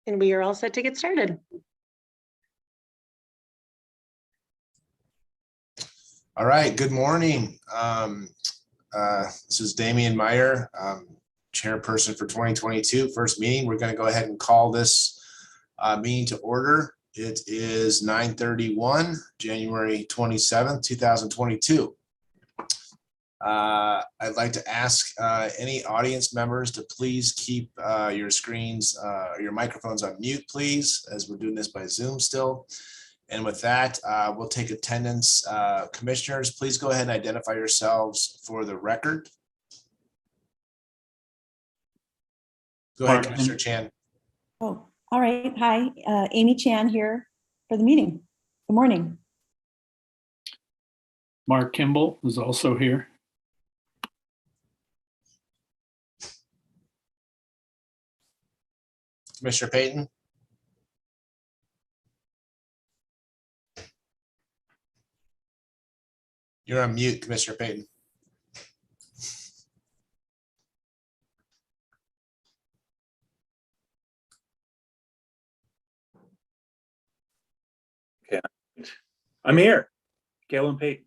And we are all set to get started. All right, good morning. This is Damian Meyer, chairperson for 2022, first meeting. We're going to go ahead and call this meeting to order. It is 9:31, January 27th, 2022. I'd like to ask any audience members to please keep your screens, your microphones on mute, please, as we're doing this by Zoom still. And with that, we'll take attendance. Commissioners, please go ahead and identify yourselves for the record. Go ahead, Commissioner Chan. Oh, all right. Hi, Amy Chan here for the meeting. Good morning. Mark Kimball is also here. Commissioner Payton. You're on mute, Commissioner Payton. Okay, I'm here, Galen Payton.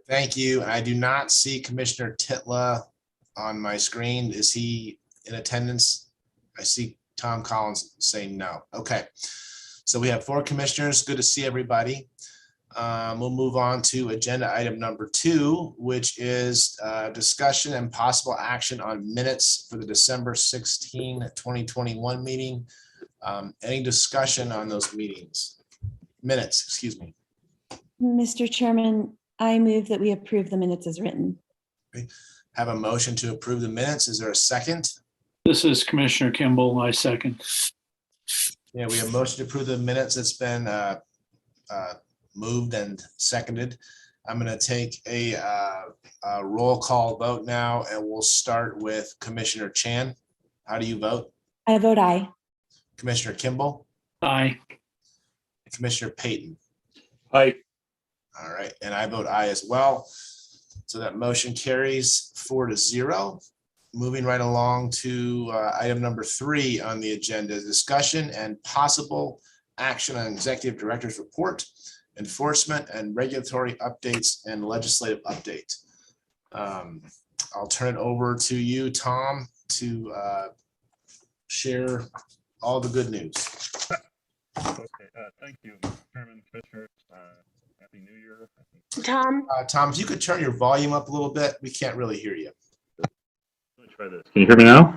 Thank you. I do not see Commissioner Titla on my screen. Is he in attendance? I see Tom Collins saying no. Okay, so we have 4 commissioners. Good to see everybody. We'll move on to agenda item number 2, which is discussion and possible action on minutes for the December 16, 2021 meeting. Any discussion on those minutes, excuse me. Mr. Chairman, I move that we approve the minutes as written. Okay. Have a motion to approve the minutes. Is there a second? This is Commissioner Kimball. I second. Yeah, we have a motion to approve the minutes. It's been moved and seconded. I'm going to take a roll call vote now, and we'll start with Commissioner Chan. How do you vote? I vote aye. Commissioner Kimball? Aye. Commissioner Payton? Hi. All right, and I vote aye as well. So that motion carries 4-0. Moving right along to item number 3 on the agenda, discussion and possible action on executive director's report, enforcement and regulatory updates, and legislative update. I'll turn it over to you, Tom, to share all the good news. Okay, thank you, Mr. Chairman, Commissioners. Happy New Year. Tom, Tom, if you could turn your volume up a little bit, we can't really hear you. Let me try this. Can you hear me now?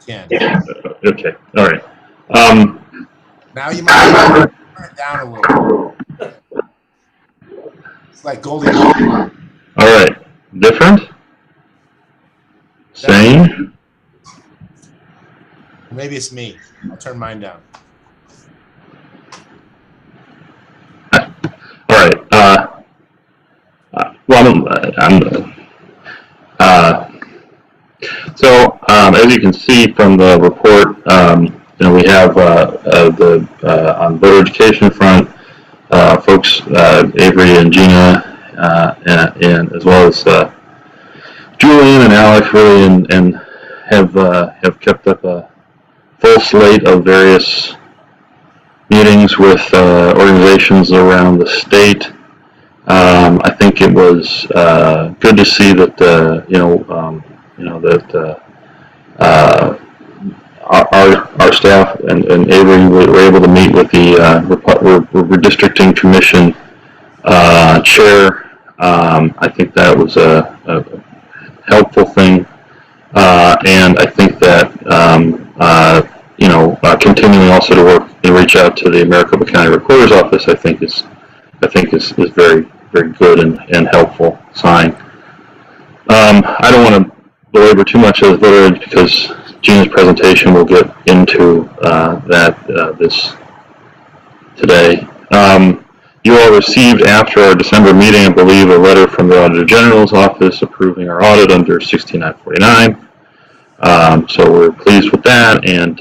Can. Okay, all right. Now you might turn it down a little. It's like Goldie. All right, different? Same? Maybe it's me. I'll turn mine down. All right. So as you can see from the report, we have on voter education front, folks, Avery and Gina, and as well as Julian and Alex, really, and have kept up a full slate of various meetings with organizations around the state. I think it was good to see that our staff and Avery were able to meet with the redistricting commission chair. I think that was a helpful thing, and I think that continuing also to work and reach out to the Maricopa County Recorder's Office, I think is very, very good and helpful sign. I don't want to belabor too much of the voter because Gina's presentation will get into this today. You all received after our December meeting, I believe, a letter from the Auditor General's office approving our audit under 16949. So we're pleased with that, and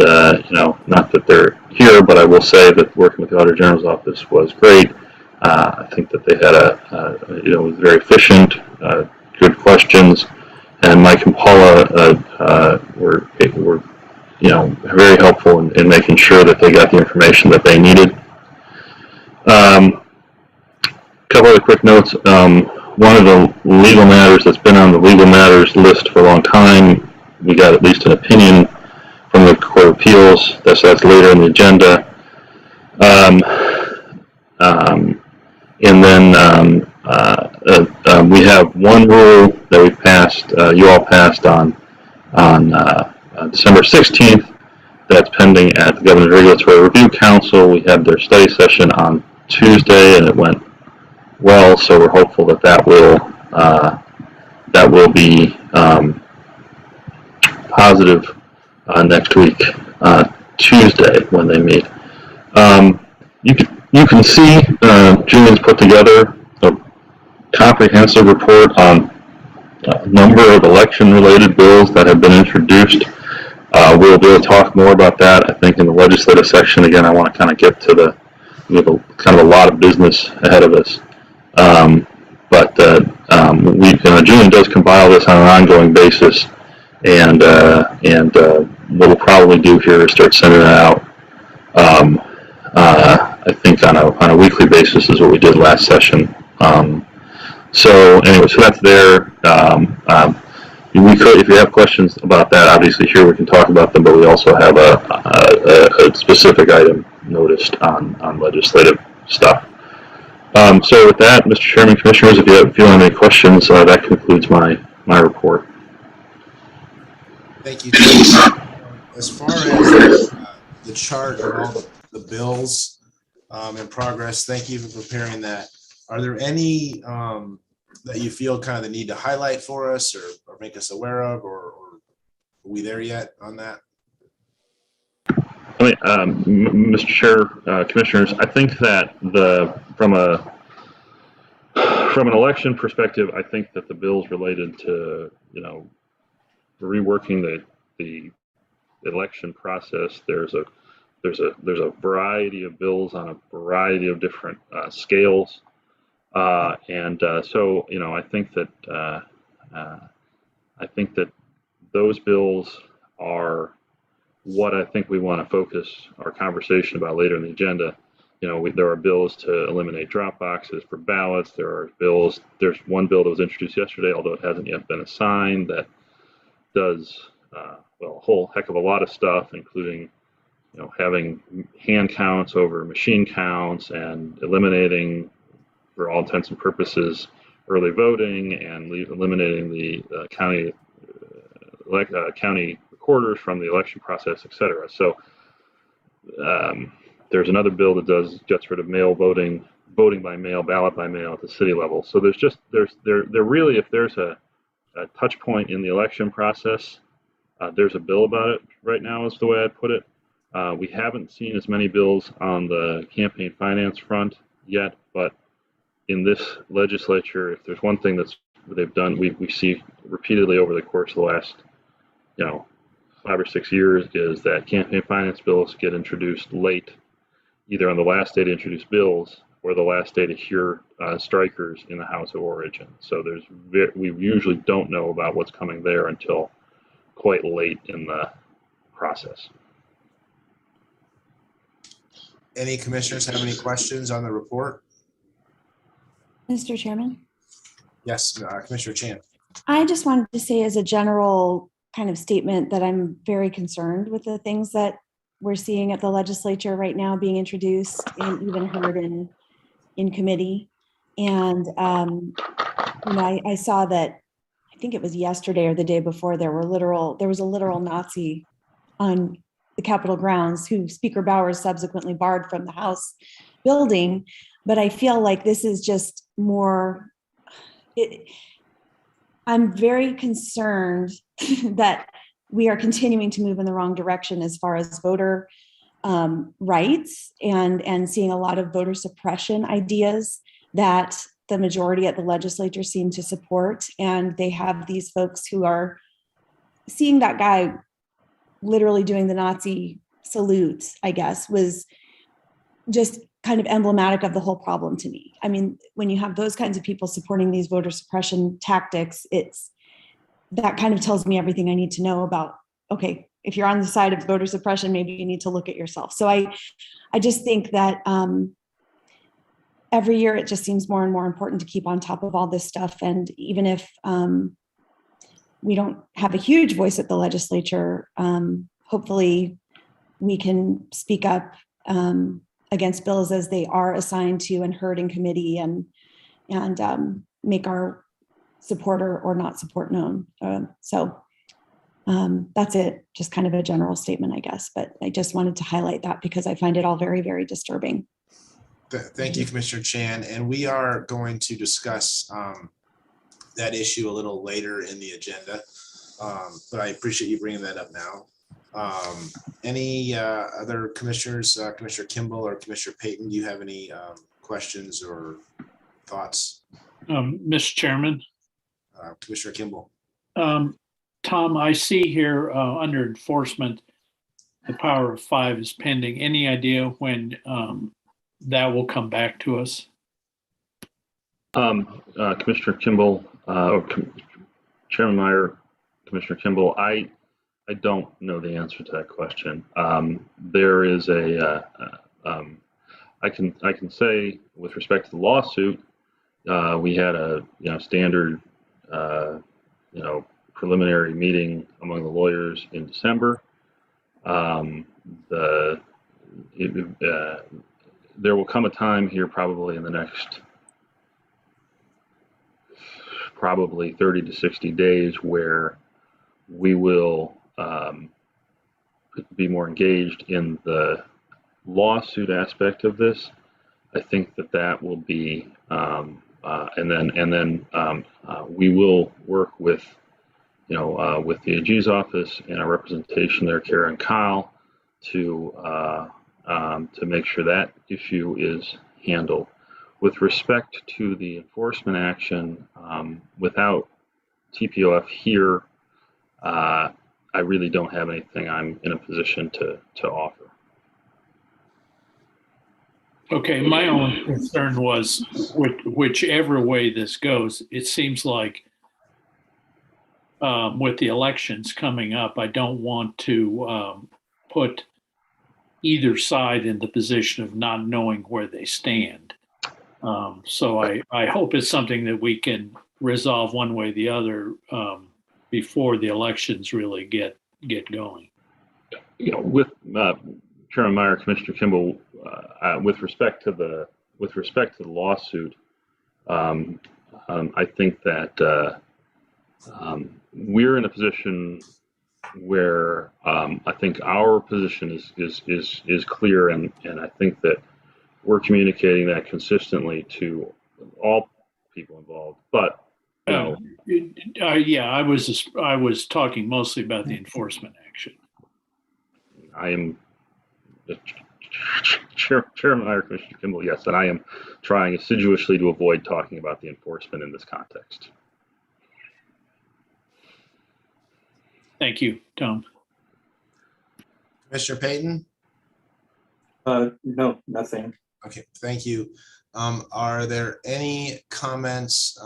not that they're here, but I will say that working with the Auditor General's office was great. I think that they had it was very efficient, good questions, and Mike and Paula were very helpful in making sure that they got the information that they needed. Couple of quick notes. One of the legal matters that's been on the legal matters list for a long time, we got at least an opinion from the Court of Appeals. That's later in the agenda. And then we have one rule that we passed, you all passed on December 16th. That's pending at the Governor's Regulatory Review Council. We had their study session on Tuesday, and it went well. So we're hopeful that that will be positive next week, Tuesday, when they meet. You can see Julian's put together a comprehensive report on a number of election-related bills that have been introduced. We'll be able to talk more about that, I think, in the legislative section. Again, I want to kind of get to we have kind of a lot of business ahead of us. Julian does compile this on an ongoing basis, and what we'll probably do here is start sending it out. I think on a weekly basis is what we did last session. So that's there. We could, if you have questions about that, obviously here we can talk about them, but we also have a specific item noticed on legislative stuff. So with that, Mr. Chairman, Commissioners, if you have any questions, that concludes my report. Thank you, Tom. As far as the chart of all the bills in progress, thank you for preparing that. Are there any that you feel kind of the need to highlight for us or make us aware of, or are we there yet on that? Mr. Chair, Commissioners, I think that from an election perspective, I think that the bills related to reworking the election process, there's a variety of bills on a variety of different scales, so I think that those bills are what I think we want to focus our conversation about later in the agenda. There are bills to eliminate drop boxes for ballots. There's one bill that was introduced yesterday, although it hasn't yet been assigned, that does a whole heck of a lot of stuff, including having hand counts over machine counts and eliminating, for all intents and purposes, early voting and eliminating the county recorders from the election process, etc. So there's another bill that gets rid of mail voting by mail, ballot by mail at the city level. So there really, if there's a touch point in the election process, there's a bill about it right now, is the way I'd put it. We haven't seen as many bills on the campaign finance front yet, but in this legislature, if there's one thing they've done, we see repeatedly over the course of the last 5 or 6 years, is that campaign finance bills get introduced late, either on the last day to introduce bills or the last day to hear strikers in the House of Origin. So we usually don't know about what's coming there until quite late in the process. Any commissioners have any questions on the report? Mr. Chairman? Yes, Commissioner Chan. I just wanted to say as a general kind of statement that I'm very concerned with the things that we're seeing at the legislature right now being introduced and even heard in committee. And I saw that, I think it was yesterday or the day before, there was a literal Nazi on the Capitol grounds who Speaker Bowers subsequently barred from the House building. But I feel like this is just more, I'm very concerned that we are continuing to move in the wrong direction as far as voter rights and seeing a lot of voter suppression ideas that the majority at the legislature seem to support. And they have these folks who are seeing that guy literally doing the Nazi salute, I guess, was just kind of emblematic of the whole problem to me. I mean, when you have those kinds of people supporting these voter suppression tactics, that kind of tells me everything I need to know about, okay, if you're on the side of voter suppression, maybe you need to look at yourself. So I just think that every year it just seems more and more important to keep on top of all this stuff. And even if we don't have a huge voice at the legislature, hopefully we can speak up against bills as they are assigned to and heard in committee, and make our support or not support known. So that's it. Just kind of a general statement, I guess. But I just wanted to highlight that because I find it all very, very disturbing. Thank you, Commissioner Chan. And we are going to discuss that issue a little later in the agenda. But I appreciate you bringing that up now. Any other commissioners, Commissioner Kimball or Commissioner Payton, do you have any questions or thoughts? Mr. Chairman. Commissioner Kimball. Tom, I see here under enforcement, the power of 5 is pending. Any idea when that will come back to us? Commissioner Kimball, or Chairman Meyer, Commissioner Kimball, I don't know the answer to that question. There is a, I can say with respect to the lawsuit, we had a standard preliminary meeting among the lawyers in December. There will come a time here probably in the next 30 to 60 days where we will be more engaged in the lawsuit aspect of this. I think that will be, and then we will work with, with the AG's office and our representation there, Karen Kyle, to make sure that issue is handled. With respect to the enforcement action, without TPOF here, I really don't have anything I'm in a position to offer. Okay, my only concern was whichever way this goes, it seems like with the elections coming up, I don't want to put either side in the position of not knowing where they stand. So I hope it's something that we can resolve one way or the other before the elections really get going. With Chairman Meyer, Commissioner Kimball, with respect to the lawsuit, I think that we're in a position where I think our position is clear, and I think that we're communicating that consistently to all people involved. But yeah, I was talking mostly about the enforcement action. I am Chairman Meyer, Commissioner Kimball, yes, and I am trying assiduously to avoid talking about the enforcement in this context. Thank you, Tom. Commissioner Payton? No, nothing. Okay, thank you. Are there any comments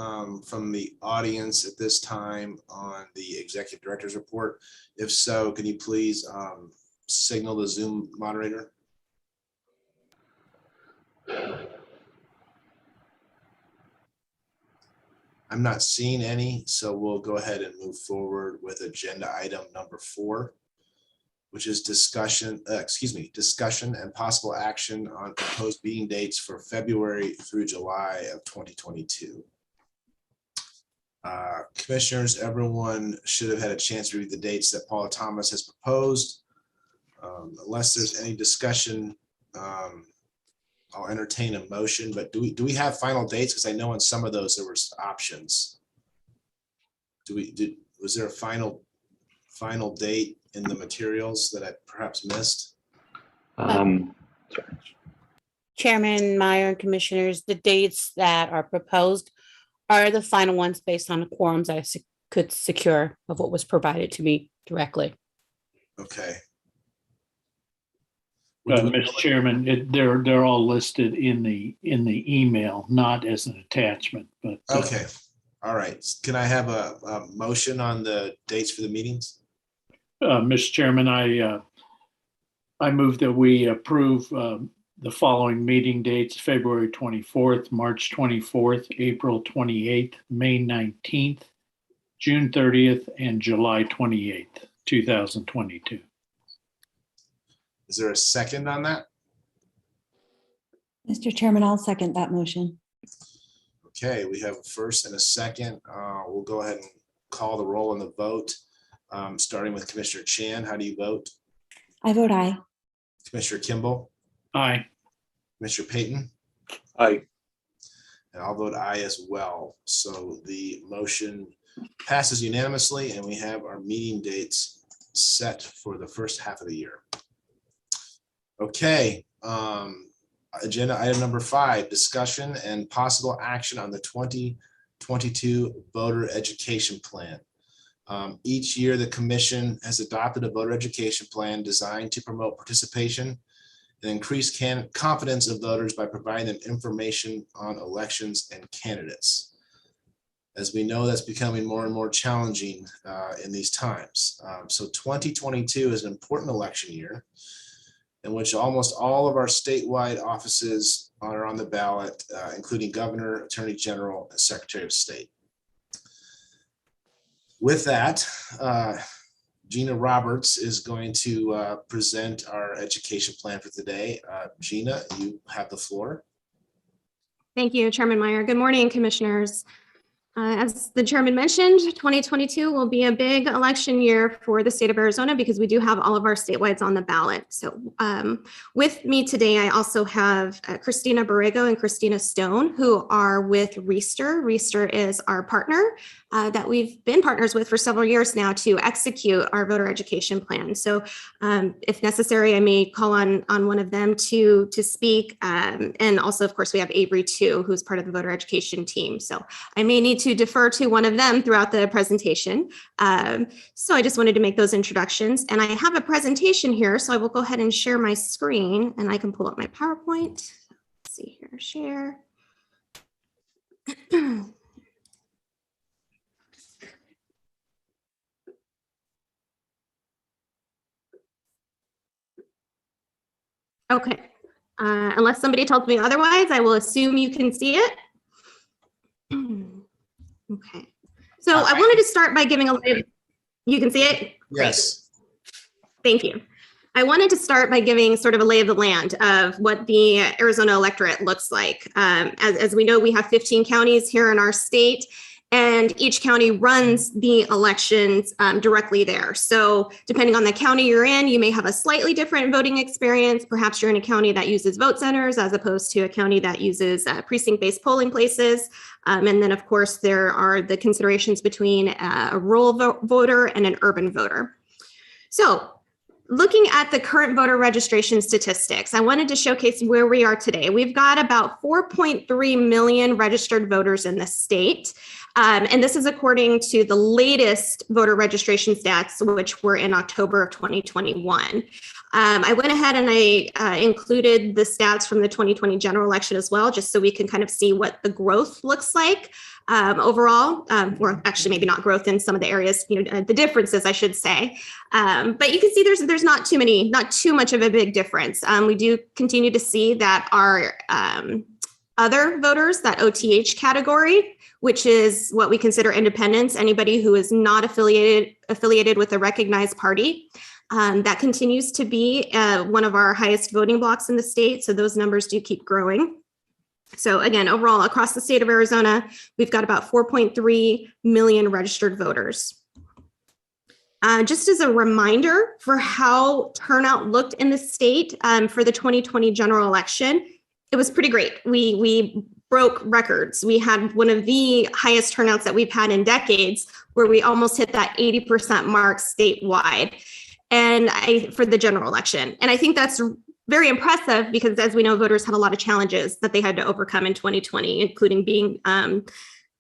from the audience at this time on the executive director's report? If so, can you please signal the Zoom moderator? I'm not seeing any, so we'll go ahead and move forward with agenda item number 4, which is discussion and possible action on proposed meeting dates for February through July of 2022. Commissioners, everyone should have had a chance to read the dates that Paula Thomas has proposed. Unless there's any discussion, I'll entertain a motion, but do we have final dates? Because I know on some of those there were options. Was there a final date in the materials that I perhaps missed? Chairman Meyer and commissioners, the dates that are proposed are the final ones based on the quorums I could secure of what was provided to me directly. Okay. Mr. Chairman, they're all listed in the email, not as an attachment. But okay, all right. Can I have a motion on the dates for the meetings? Mr. Chairman, I move that we approve the following meeting dates: February 24th, March 24th, April 28th, May 19th, June 30th, and July 28th, 2022. Is there a second on that? Mr. Chairman, I'll second that motion. Okay, we have a first and a second. We'll go ahead and call the roll on the vote. Starting with Commissioner Chan, how do you vote? I vote aye. Commissioner Kimball, Aye. Commissioner Payton, Aye. and I'll vote aye as well. So the motion passes unanimously, and we have our meeting dates set for the first half of the year. Okay, agenda item number 5, discussion and possible action on the 2022 voter education plan. Each year, the commission has adopted a voter education plan designed to promote participation and increase confidence of voters by providing them information on elections and candidates. As we know, that's becoming more and more challenging in these times. So 2022 is an important election year in which almost all of our statewide offices are on the ballot, including governor, attorney general, and secretary of state. With that, Gina Roberts is going to present our education plan for today. Gina, you have the floor. Thank you, Chairman Meyer. Good morning, commissioners. As the chairman mentioned, 2022 will be a big election year for the state of Arizona because we do have all of our statewides on the ballot. So with me today, I also have Christina Borrego and Christina Stone, who are with Reister. Reister is our partner that we've been partners with for several years now to execute our voter education plan. So if necessary, I may call on one of them to speak. And also, of course, we have Avery too, who's part of the voter education team. So I may need to defer to one of them throughout the presentation. So I just wanted to make those introductions. And I have a presentation here, so I will go ahead and share my screen and I can pull up my PowerPoint. Let's see here, share. Okay, unless somebody tells me otherwise, I will assume you can see it. Okay, so I wanted to start by giving a lay. You can see it? Yes. Thank you. I wanted to start by giving sort of a lay of the land of what the Arizona electorate looks like. As we know, we have 15 counties here in our state, and each county runs the elections directly there. So depending on the county you're in, you may have a slightly different voting experience. Perhaps you're in a county that uses vote centers as opposed to a county that uses precinct-based polling places. And then, of course, there are the considerations between a rural voter and an urban voter. So looking at the current voter registration statistics, I wanted to showcase where we are today. We've got about 4.3 million registered voters in the state. And this is according to the latest voter registration stats, which were in October of 2021. I went ahead and I included the stats from the 2020 general election as well, just so we can kind of see what the growth looks like overall, or actually maybe not growth in some of the areas, the differences, I should say. But you can see there's not too much of a big difference. We do continue to see that our other voters, that OTH category, which is what we consider independents, anybody who is not affiliated with a recognized party. That continues to be one of our highest voting blocks in the state. So those numbers do keep growing. So again, overall, across the state of Arizona, we've got about 4.3 million registered voters. Just as a reminder for how turnout looked in the state for the 2020 general election, it was pretty great. We broke records. We had one of the highest turnouts that we've had in decades, where we almost hit that 80% mark statewide, and for the general election. And I think that's very impressive because, as we know, voters had a lot of challenges that they had to overcome in 2020, including being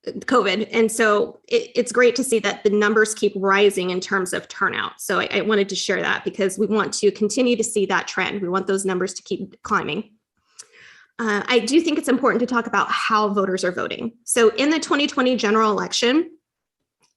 COVID. And so it's great to see that the numbers keep rising in terms of turnout. So I wanted to share that because we want to continue to see that trend. We want those numbers to keep climbing. I do think it's important to talk about how voters are voting. So in the 2020 general election,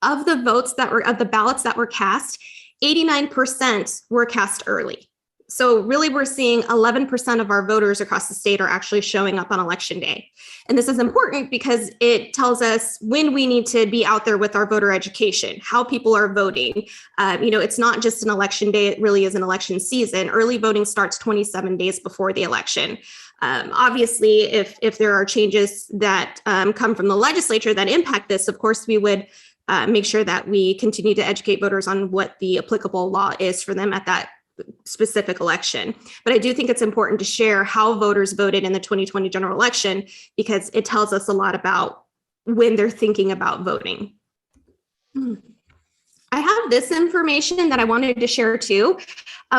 of the ballots that were cast, 89% were cast early. So really, we're seeing 11% of our voters across the state are actually showing up on election day. And this is important because it tells us when we need to be out there with our voter education, how people are voting. It's not just an election day, it really is an election season. Early voting starts 27 days before the election. Obviously, if there are changes that come from the legislature that impact this, of course, we would make sure that we continue to educate voters on what the applicable law is for them at that specific election. But I do think it's important to share how voters voted in the 2020 general election, because it tells us a lot about when they're thinking about voting. I have this information that I wanted to share too.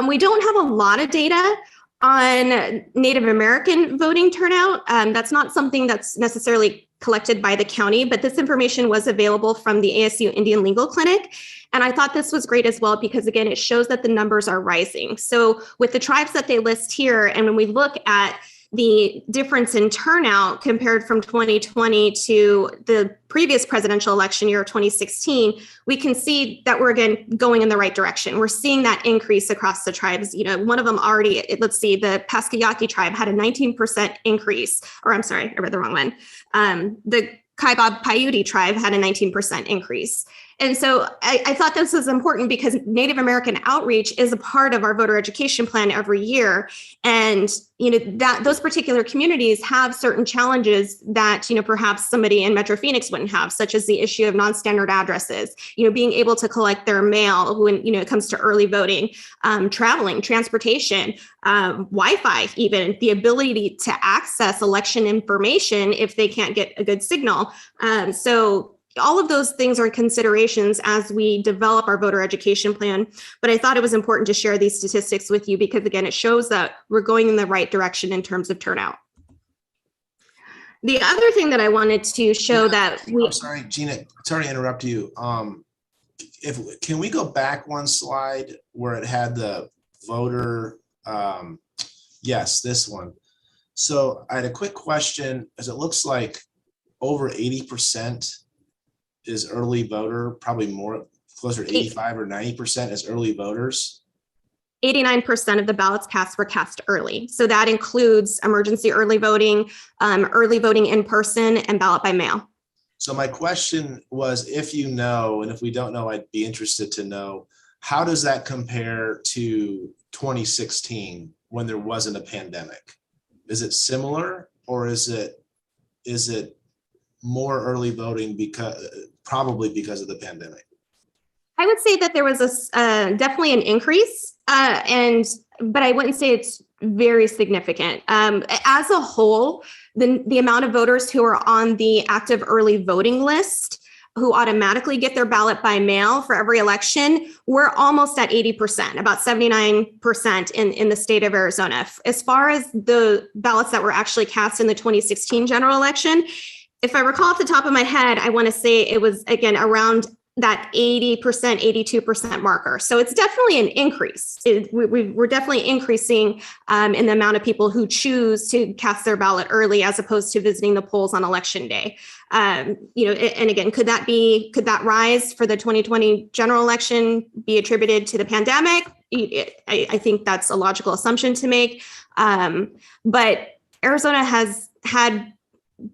We don't have a lot of data on Native American voting turnout. That's not something that's necessarily collected by the county, but this information was available from the ASU Indian Legal Clinic. And I thought this was great as well, because again, it shows that the numbers are rising. So with the tribes that they list here, and when we look at the difference in turnout compared from 2020 to the previous presidential election year of 2016, we can see that we're again going in the right direction. We're seeing that increase across the tribes. One of them already, let's see, the Paskayaki tribe had a 19% increase, or I'm sorry, I read the wrong one. The Kaibab Paiute tribe had a 19% increase. And so I thought this was important because Native American outreach is a part of our voter education plan every year. And, that those particular communities have certain challenges that, perhaps somebody in Metro Phoenix wouldn't have, such as the issue of non-standard addresses, being able to collect their mail when, it comes to early voting, traveling, transportation, Wi-Fi, even the ability to access election information if they can't get a good signal. So all of those things are considerations as we develop our voter education plan. But I thought it was important to share these statistics with you because, again, it shows that we're going in the right direction in terms of turnout. The other thing that I wanted to show I'm sorry, Gina, sorry to interrupt you. Can we go back one slide where it had the voter? Yes, this one. So I had a quick question, as it looks like over 80% is early voter, probably more, closer to 85 or 90% is early voters. 89% of the ballots cast were cast early. So that includes emergency early voting in person, and ballot by mail. So my question was, if you know, and if we don't know, I'd be interested to know, how does that compare to 2016 when there wasn't a pandemic? Is it similar, or is it more early voting probably because of the pandemic? I would say that there was definitely an increase, but I wouldn't say it's very significant. As a whole, the amount of voters who are on the active early voting list, who automatically get their ballot by mail for every election, we're almost at 80%, about 79% in the state of Arizona. As far as the ballots that were actually cast in the 2016 general election, if I recall off the top of my head, I want to say it was, again, around that 80%, 82% marker. So it's definitely an increase. We're definitely increasing in the amount of people who choose to cast their ballot early as opposed to visiting the polls on election day. And again, could that rise for the 2020 general election be attributed to the pandemic? I think that's a logical assumption to make. But Arizona has had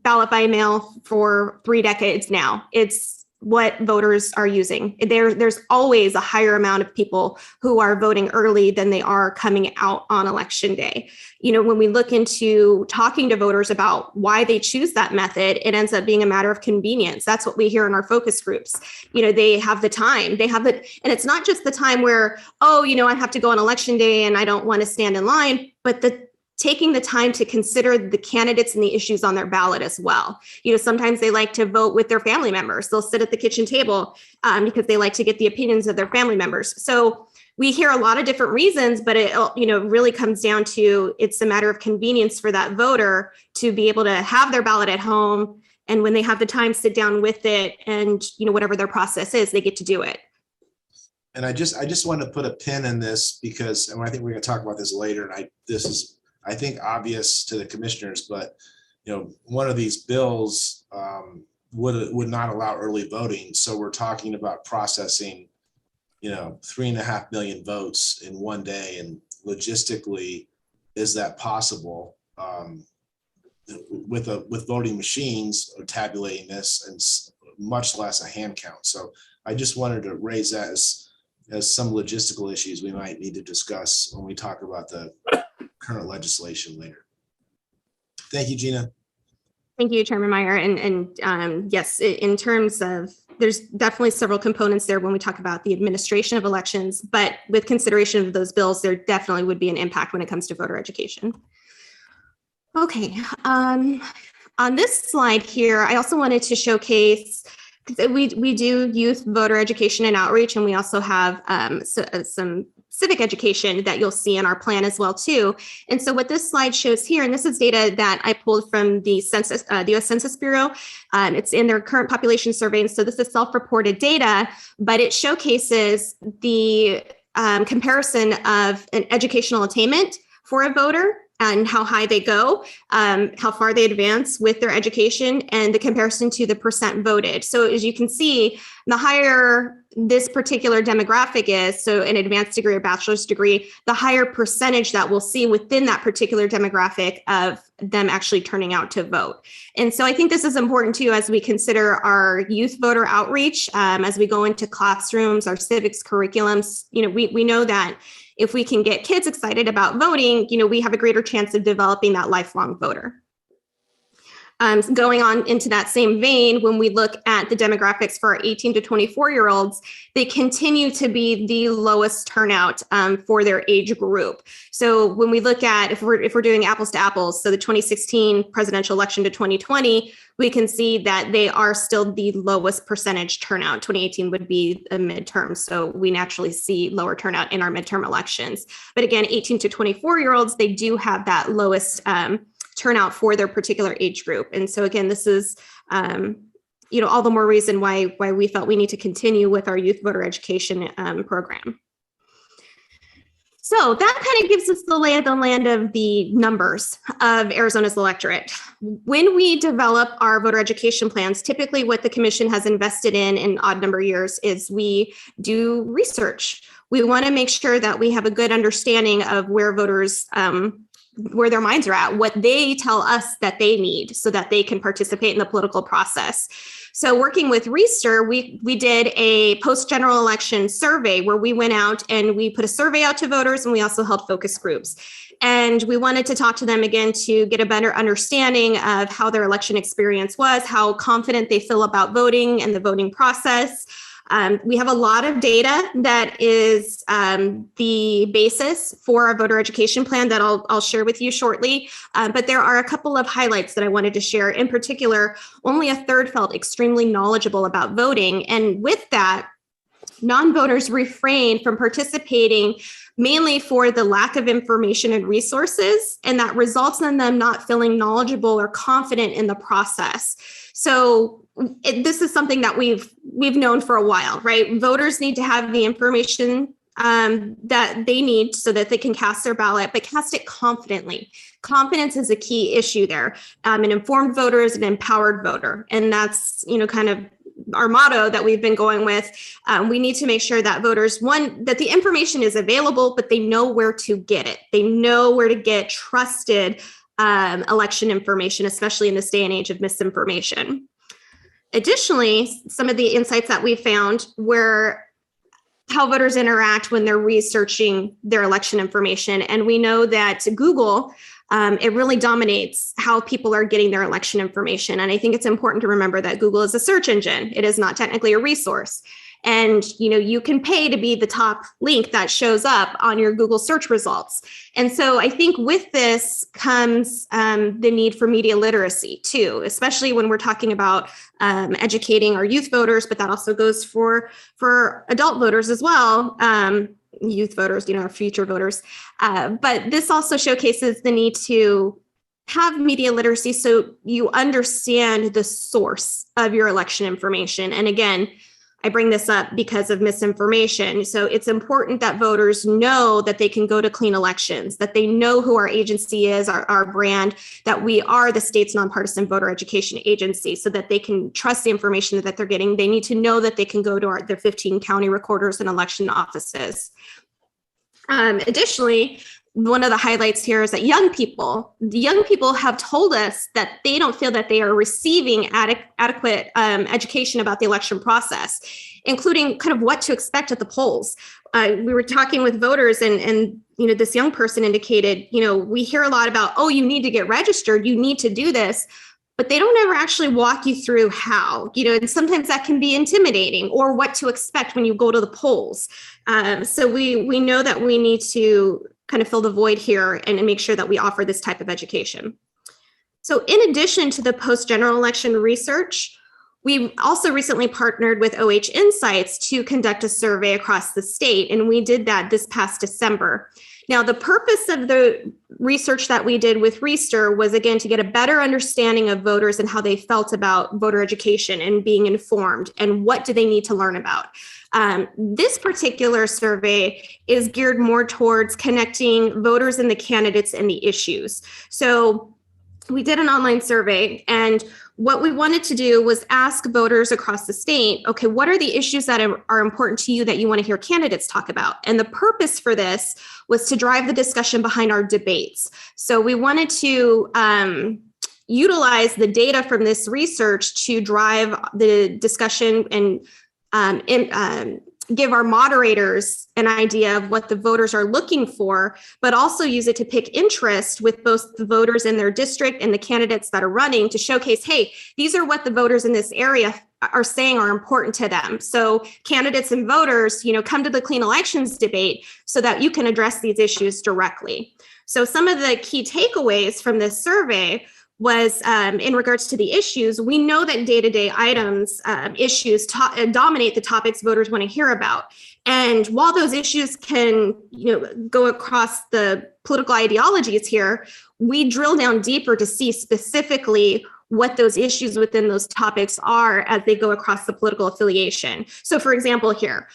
ballot by mail for 3 decades now. It's what voters are using. There's always a higher amount of people who are voting early than they are coming out on election day. When we look into talking to voters about why they choose that method, it ends up being a matter of convenience. That's what we hear in our focus groups. They have the time, and it's not just the time where, I have to go on election day and I don't want to stand in line, but taking the time to consider the candidates and the issues on their ballot as well. Sometimes they like to vote with their family members. They'll sit at the kitchen table because they like to get the opinions of their family members. So we hear a lot of different reasons, but it really comes down to, it's a matter of convenience for that voter to be able to have their ballot at home. And when they have the time, sit down with it, and whatever their process is, they get to do it. And I just want to put a pin in this because, and I think we're going to talk about this later. And this is, I think, obvious to the commissioners, but one of these bills would not allow early voting. So we're talking about processing 3.5 million votes in one day, and logistically, is that possible with voting machines or tabulating this, and much less a hand count? So I just wanted to raise that as some logistical issues we might need to discuss when we talk about the current legislation later. Thank you, Gina. Thank you, Chairman Meyer. And yes, in terms of, there's definitely several components there when we talk about the administration of elections, but with consideration of those bills, there definitely would be an impact when it comes to voter education. Okay, on this slide here, I also wanted to showcase, we do youth voter education and outreach, and we also have some civic education that you'll see in our plan as well too. And so what this slide shows here, and this is data that I pulled from the census, the U.S. Census Bureau. It's in their current population survey. And so this is self-reported data, but it showcases the comparison of an educational attainment for a voter and how high they go, how far they advance with their education, and the comparison to the percent voted. So as you can see, the higher this particular demographic is, so an advanced degree or bachelor's degree, the higher percentage that we'll see within that particular demographic of them actually turning out to vote. And so I think this is important too, as we consider our youth voter outreach, as we go into classrooms, our civics curriculums. We know that if we can get kids excited about voting, we have a greater chance of developing that lifelong voter. Going on into that same vein, when we look at the demographics for our 18 to 24-year-olds, they continue to be the lowest turnout for their age group. So when we look at, if we're doing apples to apples, so the 2016 presidential election to 2020, we can see that they are still the lowest percentage turnout. 2018 would be a midterm, so we naturally see lower turnout in our midterm elections. But again, 18 to 24-year-olds, they do have that lowest turnout for their particular age group. And so again, this is all the more reason why we felt we need to continue with our youth voter education program. So that kind of gives us the lay of the land of the numbers of Arizona's electorate. When we develop our voter education plans, typically what the commission has invested in odd number years is we do research. We want to make sure that we have a good understanding of where voters, where their minds are at, what they tell us that they need so that they can participate in the political process. So working with Reister, we did a post-general election survey where we went out and we put a survey out to voters, and we also held focus groups. And we wanted to talk to them again to get a better understanding of how their election experience was, how confident they feel about voting and the voting process. We have a lot of data that is the basis for our voter education plan that I'll share with you shortly. But there are a couple of highlights that I wanted to share. In particular, only a third felt extremely knowledgeable about voting. And with that, non-voters refrained from participating mainly for the lack of information and resources, and that results in them not feeling knowledgeable or confident in the process. So this is something that we've known for a while, right? Voters need to have the information that they need so that they can cast their ballot, but cast it confidently. Confidence is a key issue there. An informed voter is an empowered voter, and that's kind of our motto that we've been going with. We need to make sure that voters, one, that the information is available, but they know where to get it. They know where to get trusted election information, especially in this day and age of misinformation. Additionally, some of the insights that we found were how voters interact when they're researching their election information. And we know that Google, it really dominates how people are getting their election information. And I think it's important to remember that Google is a search engine. It is not technically a resource. And you can pay to be the top link that shows up on your Google search results. And so I think with this comes the need for media literacy too, especially when we're talking about educating our youth voters, but that also goes for adult voters as well. Youth voters, our future voters. But this also showcases the need to have media literacy so you understand the source of your election information. And again, I bring this up because of misinformation. So it's important that voters know that they can go to Clean Elections, that they know who our agency is, our brand, that we are the state's nonpartisan voter education agency, so that they can trust the information that they're getting. They need to know that they can go to their 15 county recorders and election offices. Additionally, one of the highlights here is that young people have told us that they don't feel that they are receiving adequate education about the election process, including kind of what to expect at the polls. We were talking with voters, and this young person indicated, we hear a lot about, oh, you need to get registered, you need to do this, but they don't ever actually walk you through how, and sometimes that can be intimidating, or what to expect when you go to the polls. So we know that we need to kind of fill the void here and make sure that we offer this type of education. So in addition to the post-general election research, we also recently partnered with OH Insights to conduct a survey across the state, and we did that this past December. Now, the purpose of the research that we did with Reister was, again, to get a better understanding of voters and how they felt about voter education and being informed, and what do they need to learn about. This particular survey is geared more towards connecting voters and the candidates and the issues. So we did an online survey, and what we wanted to do was ask voters across the state, okay, what are the issues that are important to you that you want to hear candidates talk about? And the purpose for this was to drive the discussion behind our debates. So we wanted to utilize the data from this research to drive the discussion and give our moderators an idea of what the voters are looking for, but also use it to pick interest with both the voters in their district and the candidates that are running, to showcase, hey, these are what the voters in this area are saying are important to them. So candidates and voters, come to the Clean Elections debate so that you can address these issues directly. So some of the key takeaways from this survey was in regards to the issues. We know that day-to-day items, issues dominate the topics voters want to hear about. And while those issues can, go across the political ideologies here, we drill down deeper to see specifically what those issues within those topics are as they go across the political affiliation. So for example, here,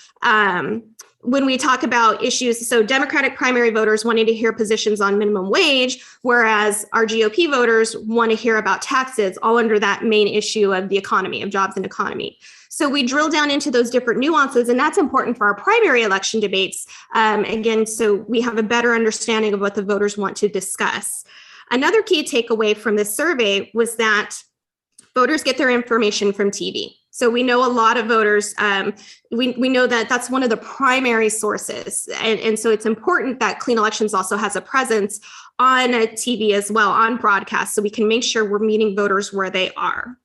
when we talk about issues, so Democratic primary voters wanting to hear positions on minimum wage, whereas our GOP voters want to hear about taxes, all under that main issue of the economy, of jobs and economy. So we drill down into those different nuances, and that's important for our primary election debates, again, so we have a better understanding of what the voters want to discuss. Another key takeaway from this survey was that voters get their information from TV. So we know a lot of voters, we know that that's one of the primary sources. And so it's important that Clean Elections also has a presence on TV as well, on broadcast, so we can make sure we're meeting voters where they are.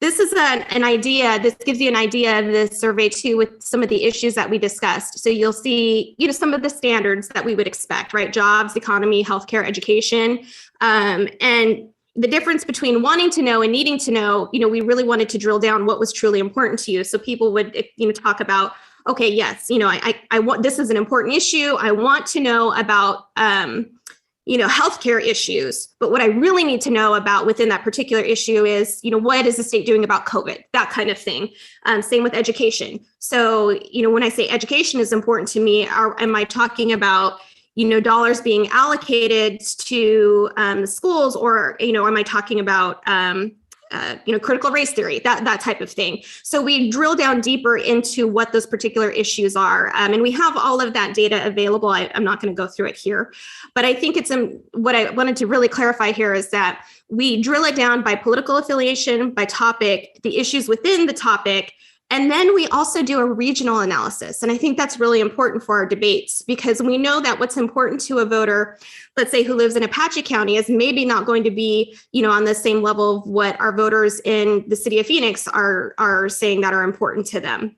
This is an idea, this gives you an idea of the survey too, with some of the issues that we discussed. So you'll see, some of the standards that we would expect, right? Jobs, economy, healthcare, education, and the difference between wanting to know and needing to know, we really wanted to drill down what was truly important to you. So people would, talk about, okay, yes, I want, this is an important issue. I want to know about, healthcare issues. But what I really need to know about within that particular issue is, what is the state doing about COVID? That kind of thing. Same with education. So, when I say education is important to me, am I talking about dollars being allocated to schools, or, am I talking about, critical race theory, that type of thing. So we drill down deeper into what those particular issues are. And we have all of that data available. I'm not going to go through it here, but I think it's what I wanted to really clarify here is that we drill it down by political affiliation, by topic, the issues within the topic. And then we also do a regional analysis. And I think that's really important for our debates, because we know that what's important to a voter, let's say who lives in Apache County, is maybe not going to be, on the same level of what our voters in the city of Phoenix are saying that are important to them.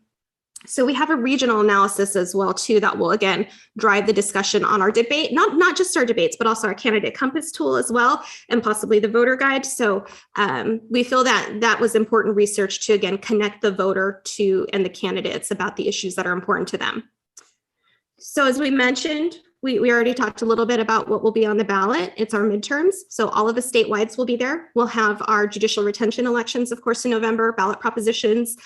So we have a regional analysis as well, too, that will, again, drive the discussion on our debate, not just our debates, but also our candidate compass tool as well, and possibly the voter guide. So we feel that that was important research to, again, connect the voter to and the candidates about the issues that are important to them. So as we mentioned, we already talked a little bit about what will be on the ballot. It's our midterms. So all of the statewides will be there. We'll have our judicial retention elections, of course, in November, ballot propositions.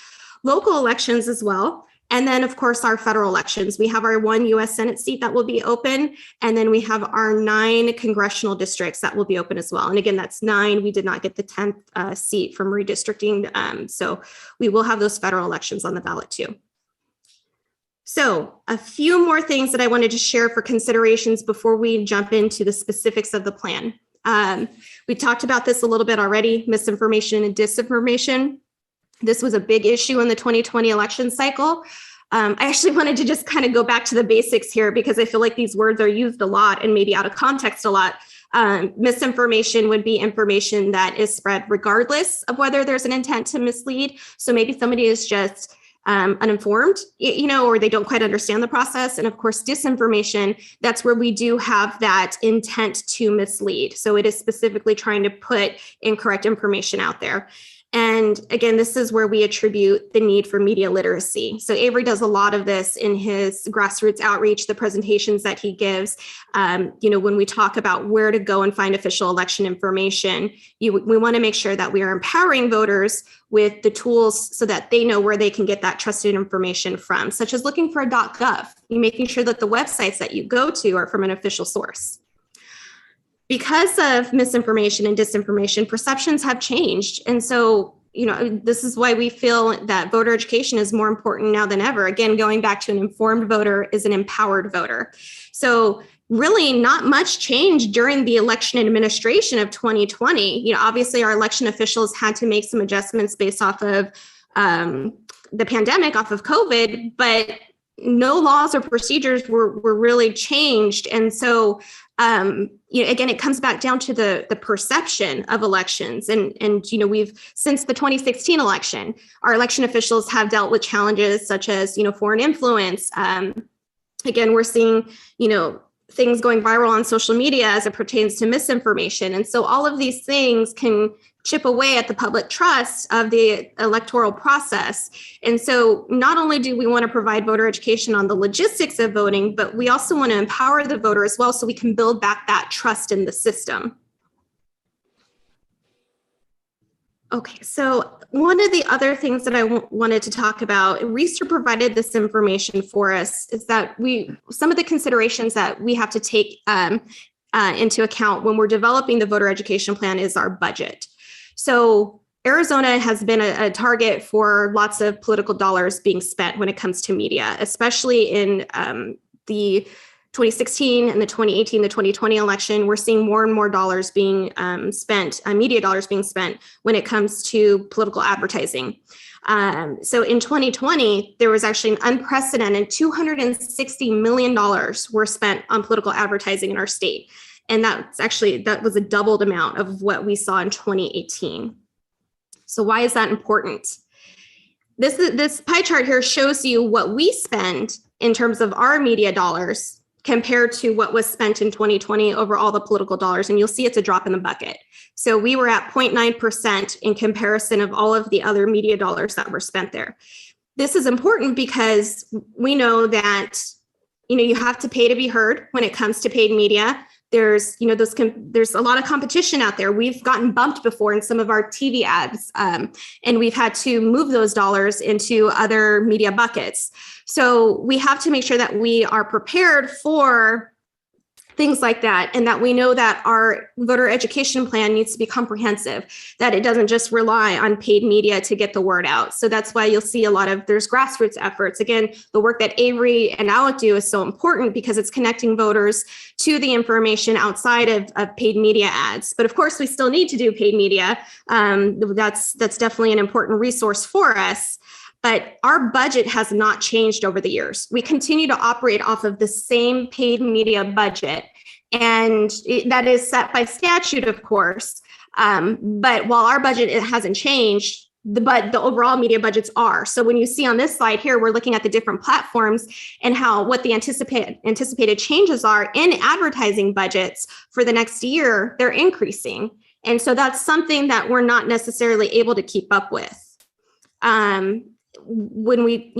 local elections as well. And then, of course, our federal elections. We have our 1 U.S. Senate seat that will be open. And then we have our 9 congressional districts that will be open as well. And again, that's 9. We did not get the 10th seat from redistricting. So we will have those federal elections on the ballot too. So a few more things that I wanted to share for considerations before we jump into the specifics of the plan. We talked about this a little bit already, misinformation and disinformation. This was a big issue in the 2020 election cycle. I actually wanted to just kind of go back to the basics here because I feel like these words are used a lot and maybe out of context a lot. Misinformation would be information that is spread regardless of whether there's an intent to mislead. So maybe somebody is just uninformed, or they don't quite understand the process. And of course, disinformation, that's where we do have that intent to mislead. So it is specifically trying to put incorrect information out there. And again, this is where we attribute the need for media literacy. So Avery does a lot of this in his grassroots outreach, the presentations that he gives. When we talk about where to go and find official election information, we want to make sure that we are empowering voters with the tools so that they know where they can get that trusted information from, such as looking for a .gov, making sure that the websites that you go to are from an official source. Because of misinformation and disinformation, perceptions have changed. And so, this is why we feel that voter education is more important now than ever. Again, going back to an informed voter is an empowered voter. So really not much changed during the election administration of 2020. Obviously our election officials had to make some adjustments based off of the pandemic, off of COVID, but no laws or procedures were really changed. And so again, it comes back down to the perception of elections. And we've, since the 2016 election, our election officials have dealt with challenges such as, foreign influence. Again, we're seeing, things going viral on social media as it pertains to misinformation. And so all of these things can chip away at the public trust of the electoral process. And so not only do we want to provide voter education on the logistics of voting, but we also want to empower the voter as well so we can build back that trust in the system. Okay, so one of the other things that I wanted to talk about, Reeser provided this information for us, is that some of the considerations that we have to take into account when we're developing the voter education plan is our budget. So Arizona has been a target for lots of political dollars being spent when it comes to media, especially in the 2016 and the 2018, the 2020 election. We're seeing more and more dollars being spent, media dollars being spent when it comes to political advertising. So in 2020, there was actually an unprecedented $260 million were spent on political advertising in our state. And that was a doubled amount of what we saw in 2018. So why is that important? This pie chart here shows you what we spend in terms of our media dollars compared to what was spent in 2020 over all the political dollars. And you'll see it's a drop in the bucket. So we were at 0.9% in comparison of all of the other media dollars that were spent there. This is important because we know that, you have to pay to be heard when it comes to paid media. There's, there's a lot of competition out there. We've gotten bumped before in some of our TV ads, and we've had to move those dollars into other media buckets. So we have to make sure that we are prepared for things like that, and that we know that our voter education plan needs to be comprehensive, that it doesn't just rely on paid media to get the word out. So that's why you'll see there's grassroots efforts. Again, the work that Avery and Alec do is so important because it's connecting voters to the information outside of paid media ads. But of course, we still need to do paid media. That's definitely an important resource for us. But our budget has not changed over the years. We continue to operate off of the same paid media budget. And that is set by statute, of course. But while our budget hasn't changed, but the overall media budgets are. So when you see on this slide here, we're looking at the different platforms and what the anticipated changes are in advertising budgets for the next year, they're increasing. And so that's something that we're not necessarily able to keep up with. When we,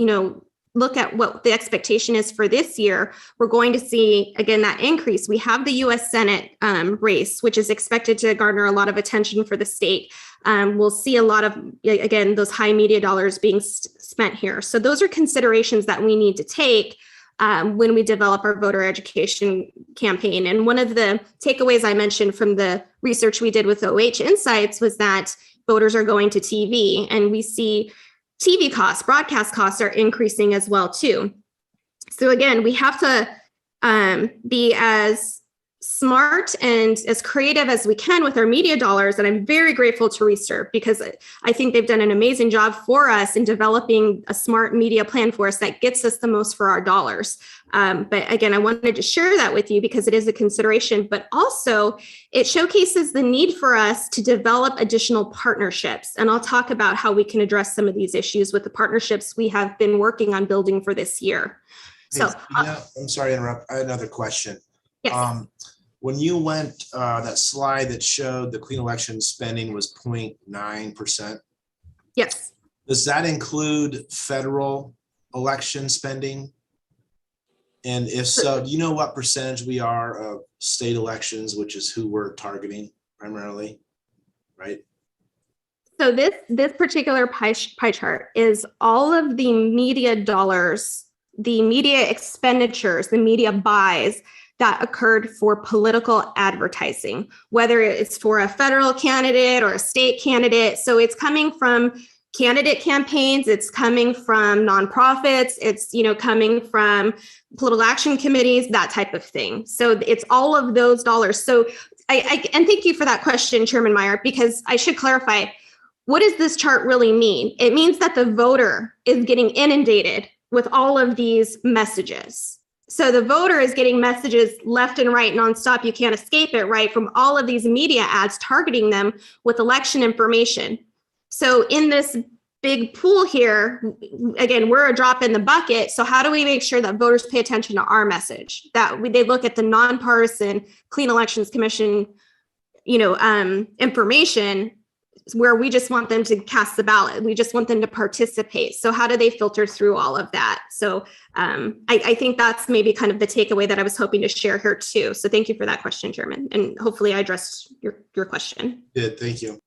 look at what the expectation is for this year, we're going to see, again, that increase. We have the US Senate race, which is expected to garner a lot of attention for the state. We'll see a lot of, again, those high media dollars being spent here. So those are considerations that we need to take when we develop our voter education campaign. And one of the takeaways I mentioned from the research we did with OH Insights was that voters are going to TV, and we see TV costs, broadcast costs are increasing as well too. So again, we have to be as smart and as creative as we can with our media dollars. And I'm very grateful to Reserve, because I think they've done an amazing job for us in developing a smart media plan for us that gets us the most for our dollars. But again, I wanted to share that with you because it is a consideration, but also it showcases the need for us to develop additional partnerships. And I'll talk about how we can address some of these issues with the partnerships we have been working on building for this year. Hey, Gina, I'm sorry to interrupt. I had another question. Yes. When you went, that slide that showed the clean election spending was 0.9%. Yes. Does that include federal election spending? And if so, do you know what percentage we are of state elections, which is who we're targeting primarily, right? So this particular pie chart is all of the media dollars, the media expenditures, the media buys that occurred for political advertising, whether it's for a federal candidate or a state candidate. So it's coming from candidate campaigns, it's coming from nonprofits, it's coming from political action committees, that type of thing. So it's all of those dollars. So and thank you for that question, Chairman Meyer, because I should clarify, what does this chart really mean? It means that the voter is getting inundated with all of these messages. So the voter is getting messages left and right, nonstop. You can't escape it, right? From all of these media ads targeting them with election information. So in this big pool here, again, we're a drop in the bucket. So how do we make sure that voters pay attention to our message? That they look at the nonpartisan Clean Elections Commission, information, where we just want them to cast the ballot. We just want them to participate. So how do they filter through all of that? So I think that's maybe kind of the takeaway that I was hoping to share here too. So thank you for that question, Chairman. And hopefully I addressed your question. Good, thank you.